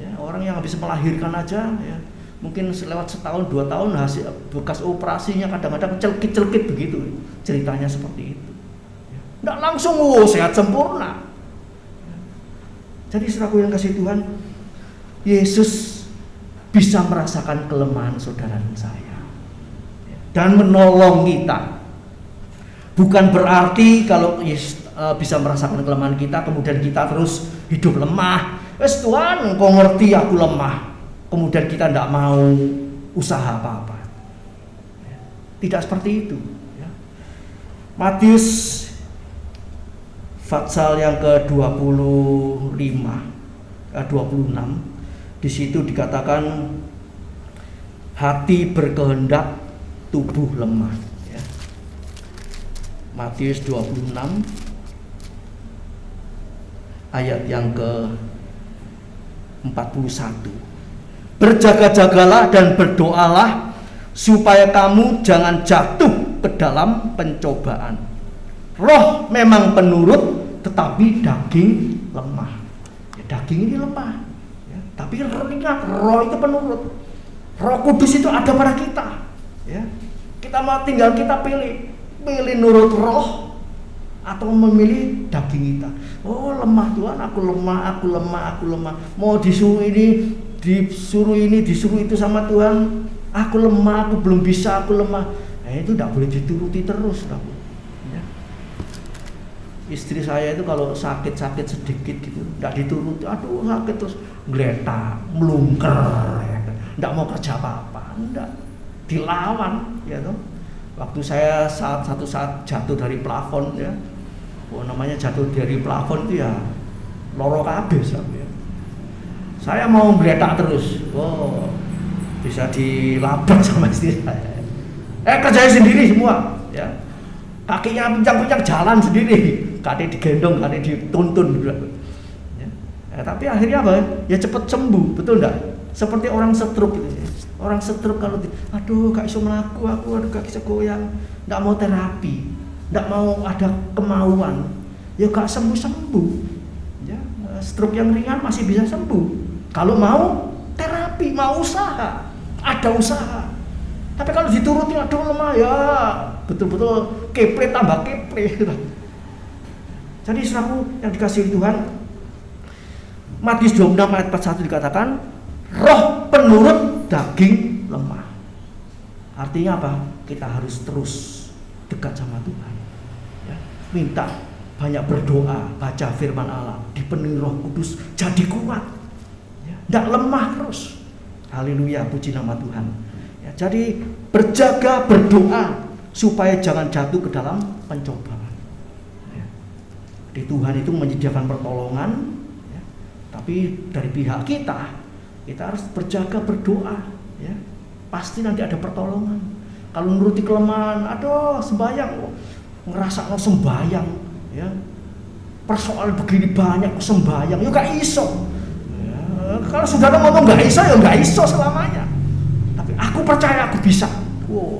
Ya, orang yang habis melahirkan aja ya, mungkin lewat setahun 2 tahun hasil bekas operasinya kadang-kadang celkit-celkit begitu. Ceritanya seperti itu. Ya. Enggak langsung sehat sempurna. Ya. Jadi saudaraku yang kasih Tuhan, Yesus bisa merasakan kelemahan saudara dan saya dan menolong kita. Bukan berarti kalau Yesus bisa merasakan kelemahan kita kemudian kita terus hidup lemah. Wes Tuhan, kau ngerti aku lemah. Kemudian kita tidak mau usaha apa-apa. Tidak seperti itu. Matius pasal yang ke-25, 26. Di situ dikatakan hati berkehendak, tubuh lemah. Ya. Matius 26 ayat yang ke-41. Berjaga-jagalah dan berdoalah supaya kamu jangan jatuh ke dalam pencobaan. Roh memang penurut, tetapi daging lemah. Ya, daging ini lemah. Tapi ingat, roh itu penurut. Roh Kudus itu ada pada kita. Ya. Kita mau tinggal kita pilih nurut roh atau memilih daging kita. Oh lemah Tuhan, aku lemah. Mau disuruh ini, disuruh itu sama Tuhan. Aku lemah, aku belum bisa, aku lemah. Itu tidak boleh dituruti terus. Ya. Istri saya itu kalau sakit-sakit sedikit gitu, tidak dituruti. Aduh sakit terus geletak, melungker, ya. Tidak mau kerja apa-apa, tidak dilawan, ya toh. Waktu saya satu saat jatuh dari plafon, ya, namanya jatuh dari plafon itu ya loro kabeh ya. Saya mau geletak terus, bisa dilabrak sama istri saya. Kerjain sendiri semua, ya. Kakinya pincang-pincang jalan sendiri, kadang digendong, kadang dituntun. Ya, tapi akhirnya apa? Ya cepat sembuh, betul enggak? Seperti orang stroke gitu. Orang stroke kalau aduh gak bisa melaku, aduh gak bisa goyang, enggak mau terapi, enggak mau ada kemauan, ya gak sembuh-sembuh. Ya, stroke yang ringan masih bisa sembuh. Kalau mau terapi, mau usaha, ada usaha. Tapi kalau dituruti aduh lemah ya, betul-betul kepre tambah kepre. Jadi saudaraku yang dikasihi Tuhan, Matius 26 ayat 41 dikatakan roh penurut, daging lemah. Artinya apa? Kita harus terus dekat sama Tuhan. Ya, minta banyak berdoa, baca firman Allah, dipenuhi Roh Kudus, jadi kuat. Ya, tidak lemah terus. Haleluya, puji nama Tuhan. Ya, jadi berjaga, berdoa supaya jangan jatuh ke dalam pencobaan. Ya. Di Tuhan itu menyediakan pertolongan. Tapi dari pihak kita harus berjaga, berdoa, ya. Pasti nanti ada pertolongan. Kalau nuruti kelemahan, aduh sembahyang, ngerasa mau sembahyang, ya. Persoalan begini banyak sembahyang, ya gak iso. Ya. Kalau saudara ngomong gak iso, ya gak iso selamanya. Tapi aku percaya aku bisa.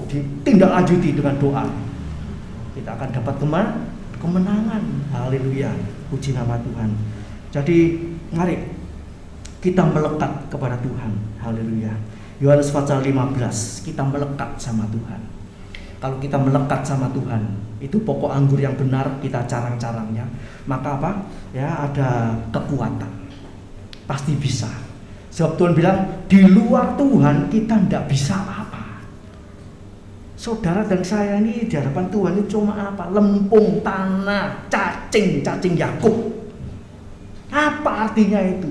Ditindaklanjuti dengan doa. Kita akan dapat kemenangan. Haleluya, puji nama Tuhan. Jadi mari kita melekat kepada Tuhan. Haleluya. Yohanes pasal 15, kita melekat sama Tuhan. Kalau kita melekat sama Tuhan, itu pokok anggur yang benar kita carang-carangnya, maka apa? Ya, ada kekuatan. Pasti bisa. Sebab Tuhan bilang, di luar Tuhan kita tidak bisa apa-apa. Saudara dan saya ini di hadapan Tuhan ini cuma apa? Lempung, tanah, cacing Yakub. Apa artinya itu?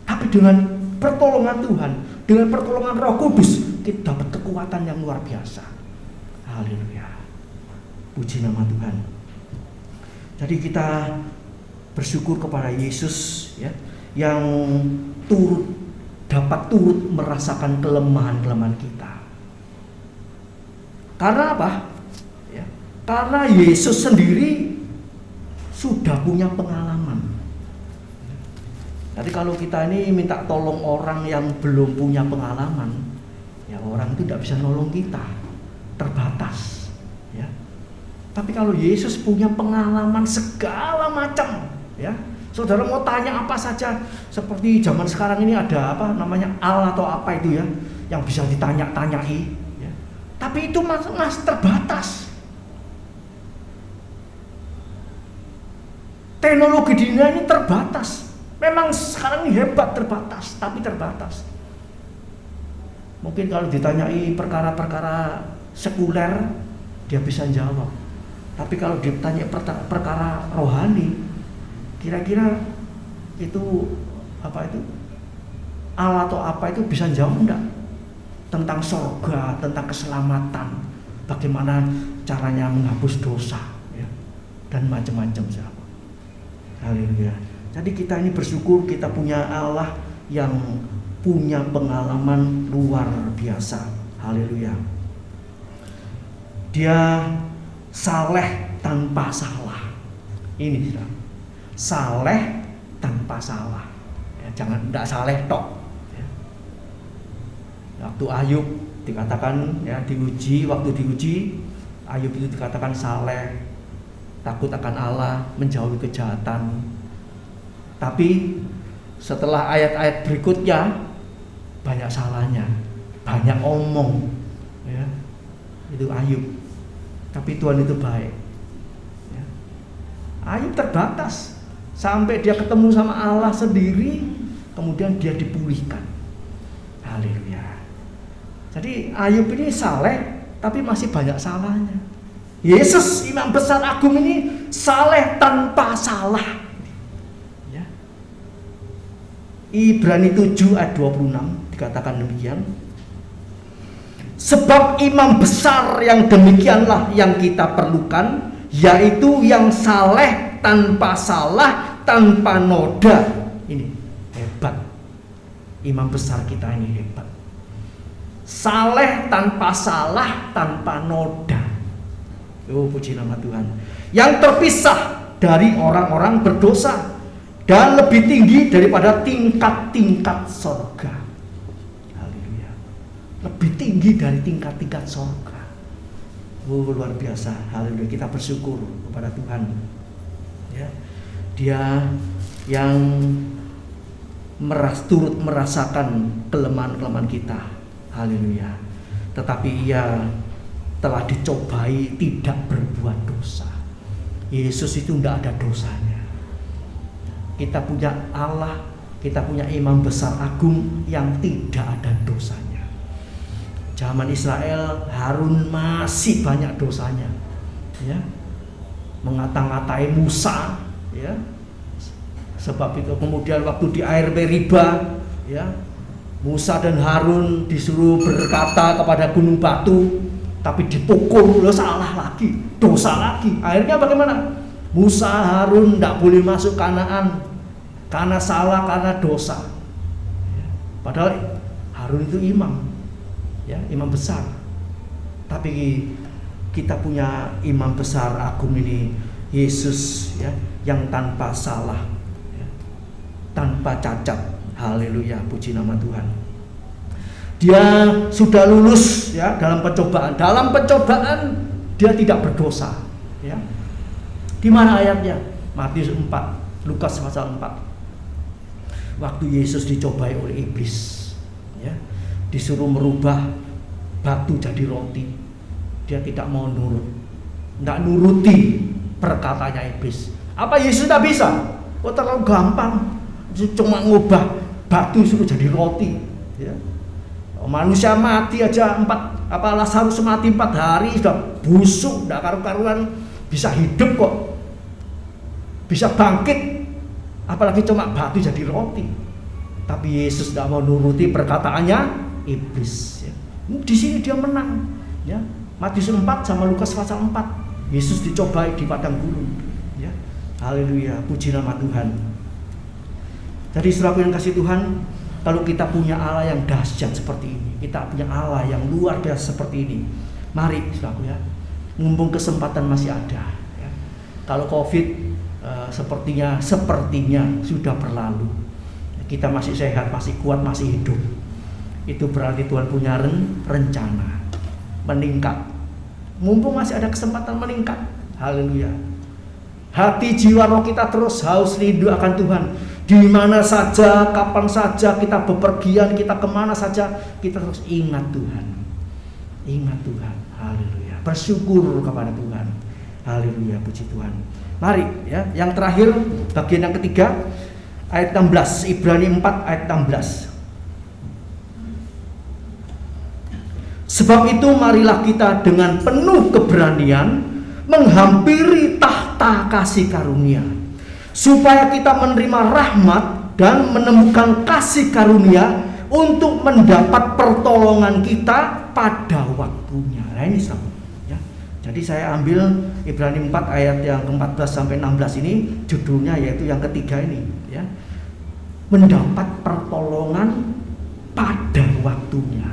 Tapi dengan pertolongan Tuhan, dengan pertolongan Roh Kudus, kita dapat kekuatan yang luar biasa. Haleluya. Puji nama Tuhan. Jadi kita bersyukur kepada Yesus ya, yang dapat turut merasakan kelemahan-kelemahan kita. Karena apa? Ya, karena Yesus sendiri sudah punya pengalaman. Jadi kalau kita ini minta tolong orang yang belum punya pengalaman, ya orang itu tidak bisa nolong kita, terbatas. Ya. Tapi kalau Yesus punya pengalaman segala macam, ya, saudara mau tanya apa saja, seperti zaman sekarang ini ada apa namanya al atau apa itu ya, yang bisa ditanya-tanyai. Ya. Tapi itu mas terbatas. Teknologi dunia ini terbatas. Memang sekarang ini hebat, terbatas, tapi terbatas. Mungkin kalau ditanyai perkara-perkara sekuler, dia bisa jawab. Tapi kalau ditanya perkara rohani, kira-kira itu apa itu? Allah atau apa itu bisa jawab enggak? Tentang surga, tentang keselamatan, bagaimana caranya menghapus dosa, ya, dan macam-macam siapa. Haleluya. Jadi kita ini bersyukur kita punya Allah yang punya pengalaman luar biasa. Haleluya. Dia saleh tanpa salah. Ini sudah. Saleh tanpa salah. Ya, jangan tidak saleh tok. Ya. Waktu Ayub dikatakan ya waktu diuji Ayub itu dikatakan saleh, takut akan Allah, menjauhi kejahatan. Tapi setelah ayat-ayat berikutnya banyak salahnya, banyak omong, ya. Itu Ayub. Tapi Tuhan itu baik. Ya. Ayub terbatas sampai dia ketemu sama Allah sendiri, kemudian dia dipulihkan. Haleluya. Jadi Ayub ini saleh, tapi masih banyak salahnya. Yesus Imam Besar Agung ini saleh tanpa salah. Ibrani 7 ayat 26 dikatakan demikian. Sebab imam besar yang demikianlah yang kita perlukan, yaitu yang saleh tanpa salah, tanpa noda. Ini hebat. Imam besar kita ini hebat. Saleh tanpa salah, tanpa noda. Oh, puji nama Tuhan. Yang terpisah dari orang-orang berdosa dan lebih tinggi daripada tingkat-tingkat sorga. Haleluya. Lebih tinggi dari tingkat-tingkat sorga. Oh, luar biasa. Haleluya. Kita bersyukur kepada Tuhan. Ya. Dia yang turut merasakan kelemahan-kelemahan kita. Haleluya. Tetapi ia telah dicobai tidak berbuat dosa. Yesus itu tidak ada dosanya. Kita punya Allah, kita punya Imam Besar Agung yang tidak ada dosanya. Zaman Israel, Harun masih banyak dosanya, ya, mengata-ngatai Musa, ya. Sebab itu kemudian waktu di air Meriba, ya, Musa dan Harun disuruh berkata kepada gunung batu, tapi dipukul, lo salah lagi, dosa lagi. Akhirnya bagaimana? Musa, Harun tidak boleh masuk Kanaan karena salah, karena dosa. Padahal Harun itu imam, ya, imam besar. Tapi kita punya Imam Besar Agung ini, Yesus, ya, yang tanpa salah, ya, tanpa cacat. Haleluya, puji nama Tuhan. Dia sudah lulus, ya, dalam pencobaan. Dalam pencobaan dia tidak berdosa, ya. Di mana ayatnya? Matius 4, Lukas pasal 4. Waktu Yesus dicobai oleh iblis, ya, disuruh merubah batu jadi roti, dia tidak mau nurut, tidak nuruti perkataannya iblis. Apa Yesus tidak bisa? Oh, terlalu gampang, cuma ngubah batu suruh jadi roti. Ya. Manusia mati aja Lazarus mati 4 hari sudah busuk, tidak karu-karuan, bisa hidup kok, bisa bangkit, apalagi cuma batu jadi roti. Tapi Yesus tidak mau nuruti perkataannya iblis. Ya. Di sini dia menang. Ya. Matius 4 sama Lukas pasal 4, Yesus dicobai di padang gurun. Ya. Haleluya, puji nama Tuhan. Jadi saudaraku yang kasih Tuhan, kalau kita punya Allah yang dahsyat seperti ini, kita punya Allah yang luar biasa seperti ini, mari saudaraku ya, mumpung kesempatan masih ada. Ya. Kalau COVID sepertinya sudah berlalu, kita masih sehat, masih kuat, masih hidup, itu berarti Tuhan punya rencana meningkat. Mumpung masih ada kesempatan meningkat, haleluya. Hati, jiwa, roh kita terus haus rindu akan Tuhan. Di mana saja, kapan saja kita bepergian, kita kemana saja, kita terus ingat Tuhan. Ingat Tuhan, haleluya. Bersyukur kepada Tuhan, haleluya, puji Tuhan. Mari ya, yang terakhir, bagian yang ketiga, ayat 16, Ibrani 4 ayat 16. Sebab itu marilah kita dengan penuh keberanian menghampiri tahta kasih karunia, supaya kita menerima rahmat dan menemukan kasih karunia untuk mendapat pertolongan kita pada waktunya. Nah ini sama ya. Jadi saya ambil Ibrani 4 ayat yang ke-14 sampai 16 ini, judulnya yaitu yang ketiga ini ya. Mendapat pertolongan pada waktunya.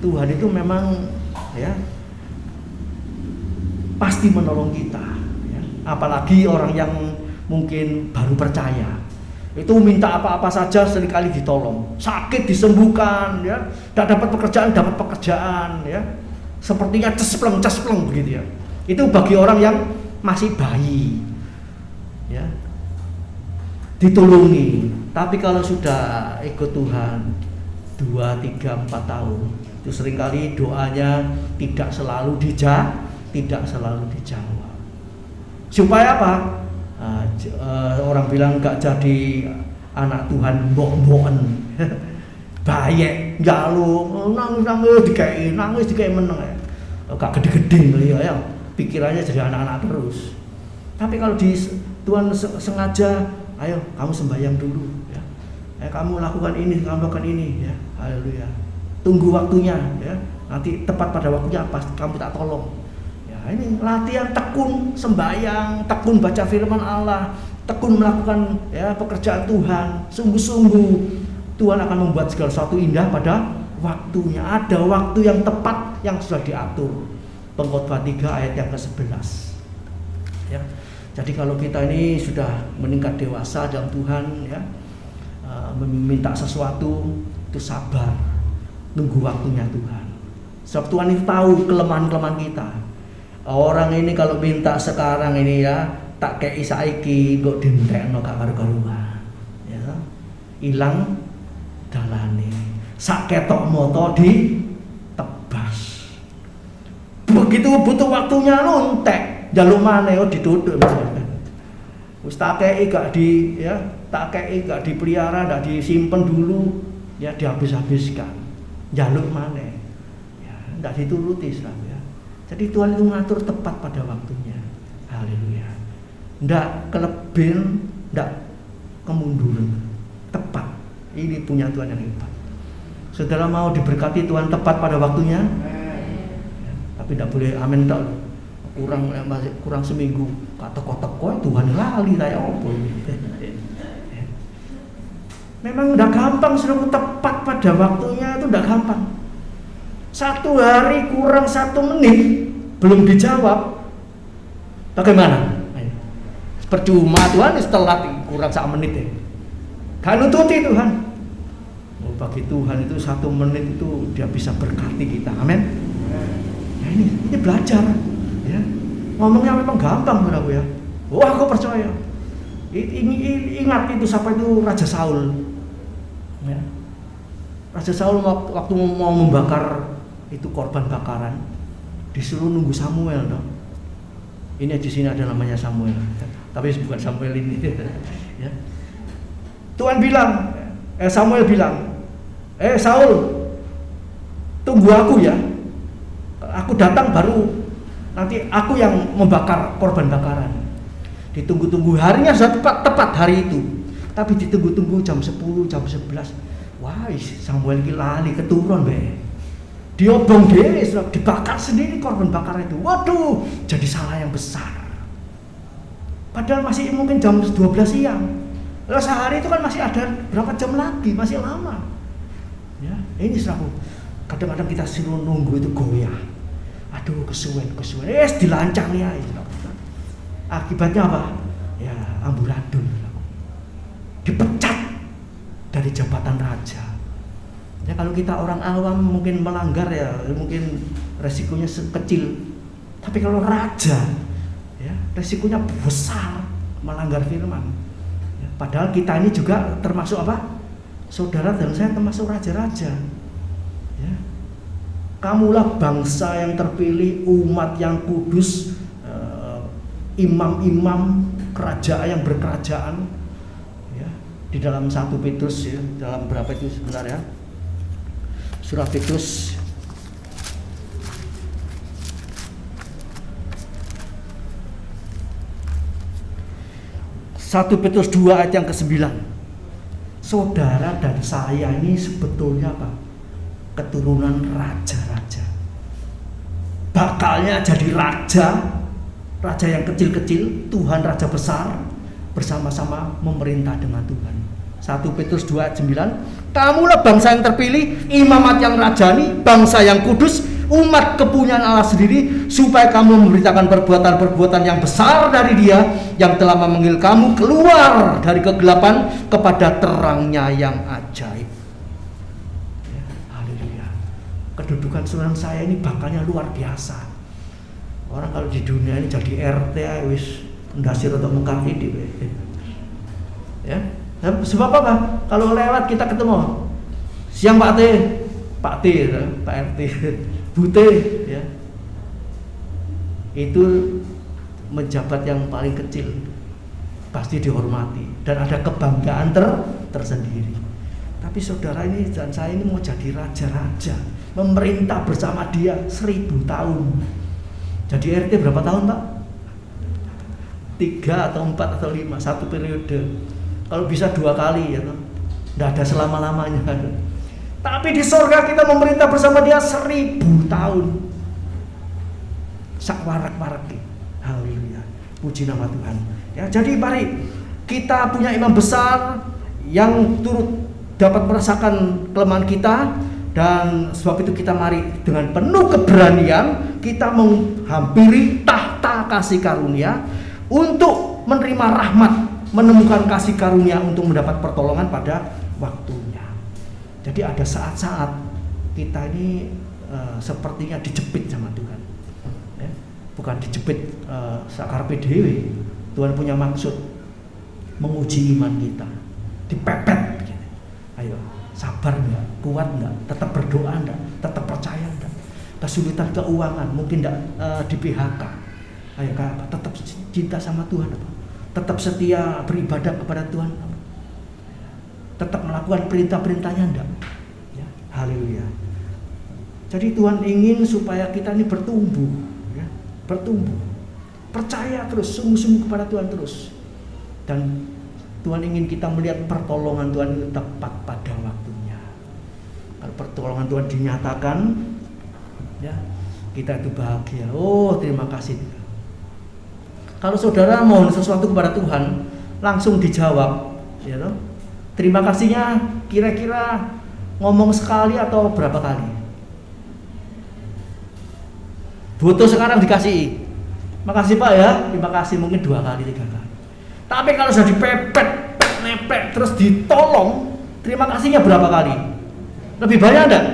Tuhan itu memang ya pasti menolong kita. Apalagi orang yang mungkin baru percaya, itu minta apa-apa saja seringkali ditolong, sakit disembuhkan, ya, tidak dapat pekerjaan, ya, sepertinya cespleng begitu ya. Itu bagi orang yang masih bayi, ya, ditolongi. Tapi kalau sudah ikut Tuhan 2, 3, 4 tahun, itu seringkali doanya tidak selalu dijawab. Supaya apa? Orang bilang gak jadi anak Tuhan mbok-mboken. Bayek, njaluk, nangis dikai meneng ya. Gak gede-gede ya. Pikirannya jadi anak-anak terus. Tapi kalau Tuhan sengaja, ayo kamu sembahyang dulu ya. Kamu lakukan ini, kamu lakukan ini ya. Haleluya. Tunggu waktunya ya. Nanti tepat pada waktunya pasti kamu tak tolong. Ini latihan tekun sembahyang, tekun baca firman Allah, tekun melakukan ya pekerjaan Tuhan. Sungguh-sungguh Tuhan akan membuat segala sesuatu indah pada waktunya. Ada waktu yang tepat yang sudah diatur. Pengkhotbah 3 ayat yang ke-11. Ya. Jadi kalau kita ini sudah meningkat dewasa dalam Tuhan ya, meminta sesuatu itu sabar, nunggu waktunya Tuhan. Sebab Tuhan itu tahu kelemahan-kelemahan kita. Orang ini kalau minta sekarang ini ya, tak kei saiki kok dintekno gak karu-karuan. Ya. Ilang dalane. Sak ketok moto ditebas. Begitu butuh waktunya nontek, njaluk maneh dituthuk misalnya. Wis tak kei gak dipelihara, gak disimpen dulu, ya dihabis-habiskan. Njaluk maneh. Ya, ndak dituruti Islam. Jadi Tuhan itu mengatur tepat pada waktunya. Haleluya. Ndak kelebihan, ndak kemunduran. Tepat. Ini punya Tuhan yang hebat. Saudara mau diberkati Tuhan tepat pada waktunya? Ya, tapi ndak boleh amin tok. Kurang seminggu kata-kata Tuhan lali kayak apa. Memang ndak gampang sudah tepat pada waktunya, itu ndak gampang. 1 hari kurang 1 menit belum dijawab, bagaimana? Percuma Tuhan telat kurang 1 menit ya. Gak nututi Tuhan. Bagi Tuhan itu 1 menit itu dia bisa berkati kita. Amin. Nah ini belajar ya. Ngomongnya memang gampang Saudaraku ya. Wah aku percaya. Ingat itu siapa itu Raja Saul. Ya. Raja Saul waktu mau membakar itu korban bakaran, disuruh nunggu Samuel dong. Ini di sini ada namanya Samuel, tapi bukan Samuel ini. Ya. Tuhan bilang, Samuel bilang, Saul, tunggu aku ya. Aku datang baru nanti aku yang membakar korban bakaran. Ditunggu-tunggu, harinya sudah tepat hari itu. Tapi ditunggu-tunggu jam 10, jam 11. Wah, Samuel iki lali keturun be. Diobong dhewe, dibakar sendiri korban bakar itu. Waduh, jadi salah yang besar. Padahal masih mungkin jam 12 siang. Lalu sehari itu kan masih ada berapa jam lagi, masih lama. Ya, ini saudaraku. Kadang-kadang kita suruh nunggu itu goyah. Aduh, kesuwen. Dilancang ya. Akibatnya apa? Ya, amburadul. Dipecat dari jabatan raja. Ya, kalau kita orang awam mungkin melanggar ya, mungkin resikonya kecil. Tapi kalau raja, ya, resikonya besar melanggar firman. Ya, padahal kita ini juga termasuk apa? Saudara dan saya termasuk raja-raja. Ya. Kamulah bangsa yang terpilih, umat yang kudus, imam-imam kerajaan yang berkerajaan. Ya. Di dalam 1 Petrus ya, dalam berapa itu sebentar ya? Surah Petrus Petrus 2 ayat yang ke-9. Saudara dan saya ini sebetulnya apa? Keturunan raja-raja. Bakalnya jadi raja yang kecil-kecil, Tuhan raja besar, bersama-sama memerintah dengan Tuhan. 1 Petrus 2 ayat 9. Kamulah bangsa yang terpilih, imamat yang rajani, bangsa yang kudus, umat kepunyaan Allah sendiri, supaya kamu memberitakan perbuatan-perbuatan yang besar dari Dia yang telah memanggil kamu keluar dari kegelapan kepada terangnya yang ajaib. Ya, haleluya. Kedudukan saudara saya ini bakalnya luar biasa. Orang kalau di dunia ini jadi RT wis ndasir untuk mengkar hidup. Ya. Sebab apa? Kalau lewat kita ketemu, siang Pak T, Pak RT, Bu T, ya. Itu menjabat yang paling kecil, pasti dihormati dan ada kebanggaan tersendiri. Tapi saudara ini dan saya ini mau jadi raja-raja, memerintah bersama Dia 1000 tahun. Jadi RT berapa tahun Pak? 3 atau 4 atau 5, satu periode. Kalau bisa 2 kali ya, tidak ada selama-lamanya. Tapi di sorga kita memerintah bersama Dia 1000 tahun. Sak warak-warak. Haleluya. Puji nama Tuhan. Ya, jadi mari kita punya imam besar yang turut dapat merasakan kelemahan kita, dan sebab itu kita mari dengan penuh keberanian kita menghampiri tahta kasih karunia untuk menerima rahmat, menemukan kasih karunia untuk mendapat pertolongan pada waktunya. Jadi ada saat-saat kita ini sepertinya dijepit sama Tuhan, ya, bukan dijepit sakarpe dhewe. Tuhan punya maksud menguji iman kita, dipepet. Gitu. Ayo, sabar enggak? Kuat enggak? Tetap berdoa enggak? Tetap percaya enggak? Kesulitan keuangan mungkin enggak di PHK. Ayo Kak, tetap cinta sama Tuhan apa? Tetap setia beribadah kepada Tuhan, tetap melakukan perintah-perintahnya enggak? Ya, haleluya. Jadi Tuhan ingin supaya kita ini bertumbuh, ya, bertumbuh, percaya terus, sungguh-sungguh kepada Tuhan terus, dan Tuhan ingin kita melihat pertolongan Tuhan itu tepat pada waktunya. Kalau pertolongan Tuhan dinyatakan, ya, kita itu bahagia. Oh, terima kasih. Kalau saudara mohon sesuatu kepada Tuhan, langsung dijawab, ya toh? Terima kasihnya kira-kira ngomong sekali atau berapa kali? Butuh sekarang dikasih. Makasih Pak ya, terima kasih mungkin 2 kali, 3 kali. Tapi kalau sudah dipepet, nepet, terus ditolong, terima kasihnya berapa kali? Lebih banyak enggak?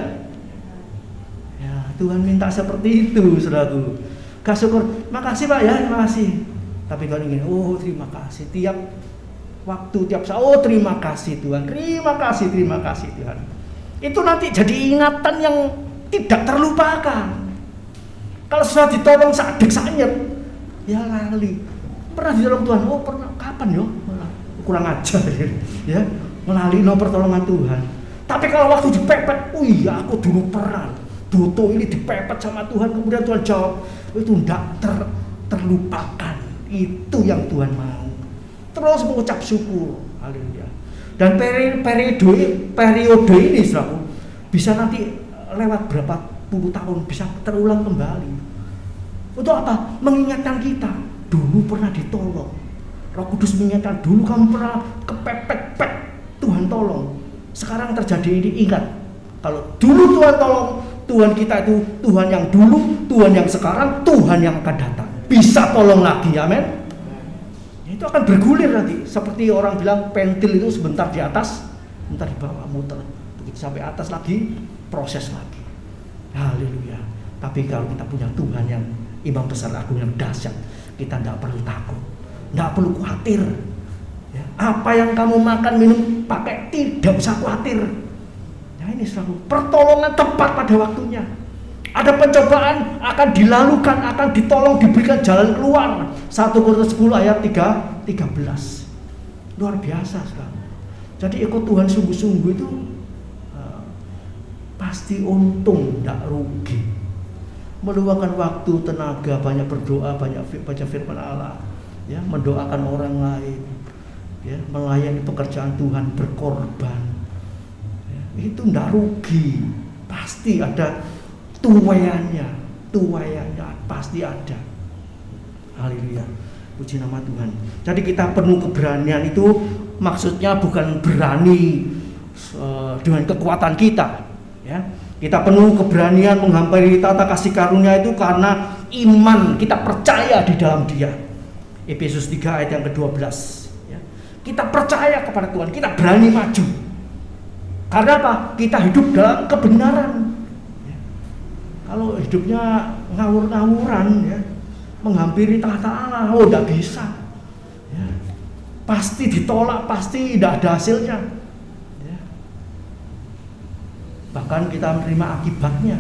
Ya, Tuhan minta seperti itu, saudaraku. Gak syukur, makasih Pak ya, terima kasih. Tapi Tuhan ingin, oh terima kasih tiap waktu, tiap saat, oh terima kasih Tuhan, terima kasih Tuhan. Itu nanti jadi ingatan yang tidak terlupakan. Kalau sudah ditolong sadek-sanyet, ya lali. Pernah ditolong Tuhan, oh pernah, kapan yo? Kurang ajar, ya. ngelalino pertolongan Tuhan. Tapi kalau waktu dipepet, oh iya aku dulu pernah butuh ini dipepet sama Tuhan, kemudian Tuhan jawab, itu tidak terlupakan. Itu yang Tuhan mau. Terus mengucap syukur. Haleluya. Dan periode ini saudaraku, bisa nanti lewat berapa puluh tahun, bisa terulang kembali. Untuk apa? Mengingatkan kita dulu pernah ditolong. Roh Kudus mengingatkan dulu kamu pernah kepepet, Tuhan tolong. Sekarang terjadi ini, ingat, kalau dulu Tuhan tolong, Tuhan kita itu Tuhan yang dulu, Tuhan yang sekarang, Tuhan yang akan datang. Bisa tolong lagi, amin. Itu akan bergulir nanti, seperti orang bilang pentil itu sebentar di atas, sebentar di bawah, muter, begitu sampai atas lagi, proses lagi. Haleluya. Tapi kalau kita punya Tuhan yang Imam Besar Agung yang dahsyat, kita tidak perlu takut, tidak perlu khawatir. Ya, apa yang kamu makan, minum, pakai, tidak usah khawatir. Ya, ini selalu pertolongan tepat pada waktunya. Ada pencobaan akan dilalukan, akan ditolong, diberikan jalan keluar. 1 Korintus 10 ayat 13. Luar biasa sekali. Jadi ikut Tuhan sungguh-sungguh itu pasti untung, tidak rugi. Meluangkan waktu, tenaga, banyak berdoa, banyak baca firman Allah, ya, mendoakan orang lain, ya, melayani pekerjaan Tuhan, berkorban, ya, itu tidak rugi. Pasti ada tuayannya pasti ada. Haleluya, puji nama Tuhan. Jadi kita penuh keberanian itu maksudnya bukan berani dengan kekuatan kita, ya. Kita penuh keberanian menghampiri tata kasih karunia itu karena iman kita percaya di dalam Dia. Efesus 3 ayat yang ke-12, ya. Kita percaya kepada Tuhan, kita berani maju. Karena apa? Kita hidup dalam kebenaran. Kalau hidupnya ngawur-ngawuran, ya, menghampiri tahta Allah, oh tidak bisa, ya. Pasti ditolak, pasti tidak ada hasilnya, ya. Bahkan kita menerima akibatnya.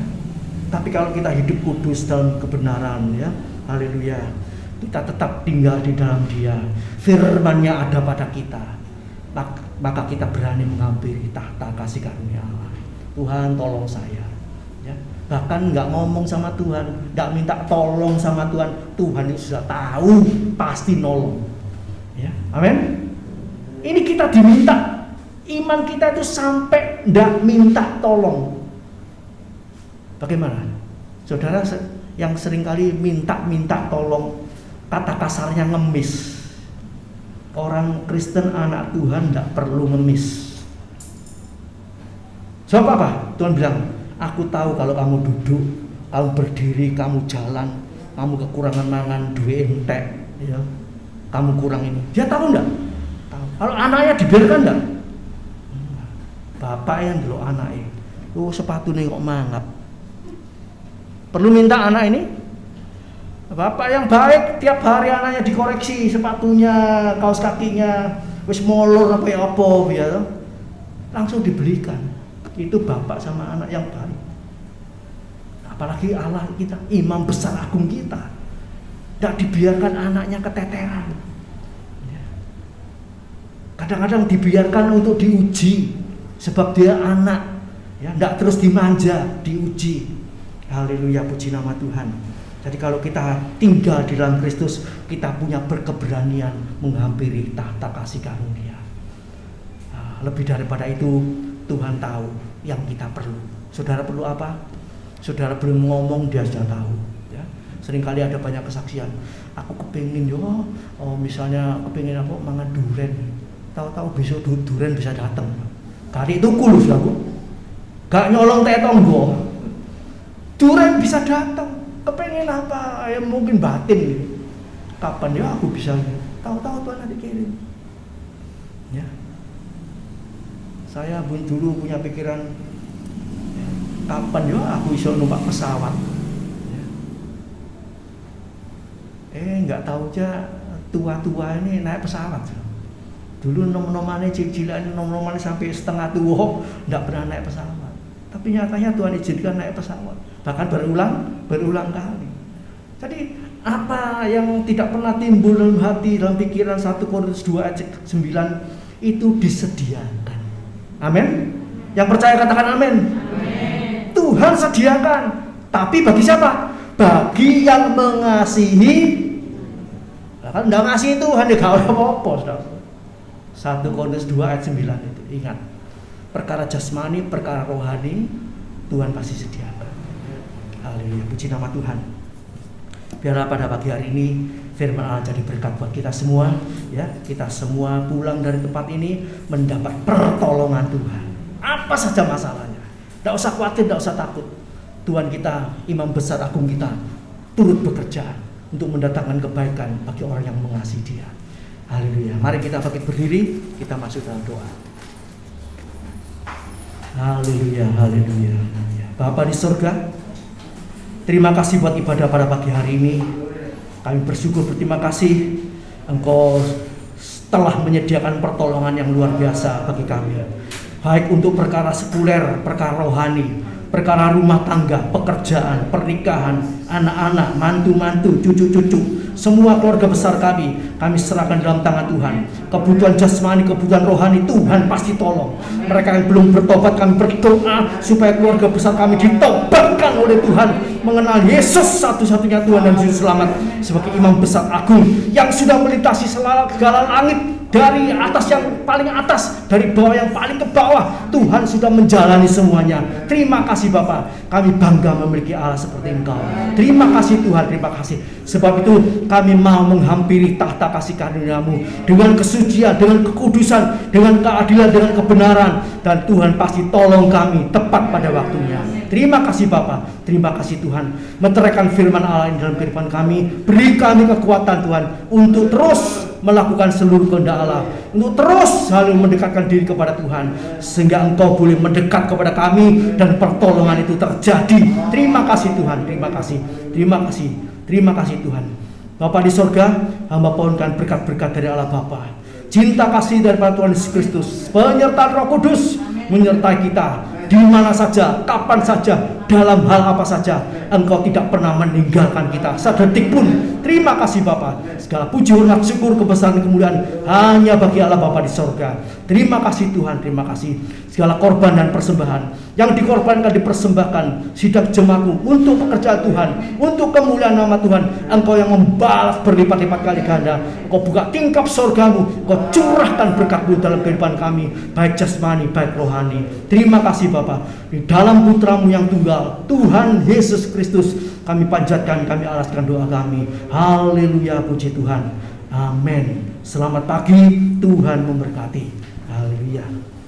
Tapi kalau kita hidup kudus dalam kebenaran, ya, haleluya, kita tetap tinggal di dalam Dia, firman-Nya ada pada kita, maka kita berani menghampiri tahta kasih karunia Allah. Tuhan tolong saya. Bahkan nggak ngomong sama Tuhan, nggak minta tolong sama Tuhan, Tuhan itu sudah tahu, pasti nolong. Ya, amin. Ini kita diminta, iman kita itu sampai nggak minta tolong. Bagaimana? Saudara yang seringkali minta tolong, kata kasarnya ngemis. Orang Kristen anak Tuhan nggak perlu ngemis. Sebab apa? Tuhan bilang, aku tahu kalau kamu duduk, kamu berdiri, kamu jalan, kamu kekurangan mangan, duit entek, ya, kamu kurang ini. Dia tahu enggak? Tahu. Kalau anaknya dibiarkan enggak? Bapak yang dulu anaknya, sepatu nih kok mangap. Perlu minta anak ini? Bapak yang baik, tiap hari anaknya dikoreksi sepatunya, kaos kakinya, wis molor apa ya, langsung dibelikan. Itu bapak sama anak yang baik. Apalagi Allah kita, Imam Besar Agung kita, tidak dibiarkan anaknya keteteran. Kadang-kadang dibiarkan untuk diuji, sebab dia anak, ya, tidak terus dimanja, diuji. Haleluya, puji nama Tuhan. Jadi kalau kita tinggal di dalam Kristus, kita punya berkeberanian menghampiri tahta kasih karunia. Lebih daripada itu, Tuhan tahu yang kita perlu. Saudara perlu apa? Saudara belum ngomong, Dia sudah tahu, ya. Seringkali ada banyak kesaksian. Aku kepingin misalnya kepingin apa mangan duren. Tahu-tahu besok duren bisa datang. Kali itu kulus aku. Gak nyolong tetonggo. Duren bisa datang. Kepingin apa? Ya mungkin batin. Kapan ya aku bisa? Tahu-tahu Tuhan nanti kirim. Ya. Saya dulu punya pikiran, ya, kapan ya aku bisa numpak pesawat, ya. Nggak tahu aja tua-tua ini naik pesawat. Dulu nom-nomannya cilik-cilik, nom-nomannya sampai setengah tua, nggak pernah naik pesawat. Tapi nyatanya Tuhan izinkan naik pesawat, bahkan berulang kali. Jadi apa yang tidak pernah timbul dalam hati, dalam pikiran, 1 Korintus 2 ayat 9 itu disediakan. Amin. Yang percaya katakan amin. Tuhan sediakan. Tapi bagi siapa? Bagi yang mengasihi. Nah, kan enggak ngasihi Tuhan ya gak apa-apa, Saudara. 1 Korintus 2 ayat 9 itu. Ingat. Perkara jasmani, perkara rohani Tuhan pasti sediakan. Haleluya, puji nama Tuhan. Biarlah pada pagi hari ini firman Allah jadi berkat buat kita semua, ya. Kita semua pulang dari tempat ini mendapat pertolongan Tuhan. Apa saja masalahnya, tidak usah khawatir, tidak usah takut. Tuhan kita, Imam Besar Agung kita, turut bekerja untuk mendatangkan kebaikan bagi orang yang mengasihi Dia. Haleluya. Mari kita bangkit berdiri, kita masuk dalam doa. Haleluya, haleluya. Bapa di surga, terima kasih buat ibadah pada pagi hari ini. Kami bersyukur, berterima kasih Engkau telah menyediakan pertolongan yang luar biasa bagi kami. Baik untuk perkara sekuler, perkara rohani, perkara rumah tangga, pekerjaan, pernikahan, anak-anak, mantu-mantu, cucu-cucu, semua keluarga besar kami serahkan dalam tangan Tuhan. Kebutuhan jasmani, kebutuhan rohani, Tuhan pasti tolong. Mereka yang belum bertobat, kami berdoa supaya keluarga besar kami ditobatkan oleh Tuhan, mengenal Yesus satu-satunya Tuhan dan Juru Selamat sebagai Imam Besar Agung yang sudah melintasi segala langit, dari atas yang paling atas, dari bawah yang paling ke bawah. Tuhan sudah menjalani semuanya. Terima kasih Bapak, kami bangga memiliki Allah seperti Engkau. Terima kasih Tuhan, terima kasih. Sebab itu kami mau menghampiri tahta kasih karunia-Mu dengan kesucian, dengan kekudusan, dengan keadilan, dengan kebenaran. Dan Tuhan pasti tolong kami tepat pada waktunya. Terima kasih Bapak, terima kasih Tuhan. Meteraikan firman Allah dalam kehidupan kami. Beri kami kekuatan Tuhan untuk terus melakukan seluruh kehendak Allah, untuk terus selalu mendekatkan diri kepada Tuhan, sehingga Engkau boleh mendekat kepada kami dan pertolongan itu terjadi. Terima kasih Tuhan, terima kasih, terima kasih, terima kasih Tuhan. Bapa di sorga, hamba pohonkan berkat-berkat dari Allah Bapa, cinta kasih daripada Tuhan Yesus Kristus, penyertaan Roh Kudus menyertai kita di mana saja, kapan saja, dalam hal apa saja. Engkau tidak pernah meninggalkan kita sedetik pun. Terima kasih Bapa. Segala puji, hormat, syukur, kebesaran, kemuliaan hanya bagi Allah Bapa di sorga. Terima kasih Tuhan, terima kasih. Segala korban dan persembahan yang dikorbankan, dipersembahkan sidang jemaatmu untuk pekerjaan Tuhan, untuk kemuliaan nama Tuhan. Engkau yang membalas berlipat-lipat kali ganda. Engkau buka tingkap sorgamu, Engkau curahkan berkat-Mu dalam kehidupan kami, baik jasmani, baik rohani. Terima kasih Bapa. Di dalam putra-Mu yang tunggal, Tuhan Yesus Kristus, kami panjatkan, kami alaskan doa kami. Haleluya, puji Tuhan. Amin. Selamat pagi, Tuhan memberkati. Haleluya.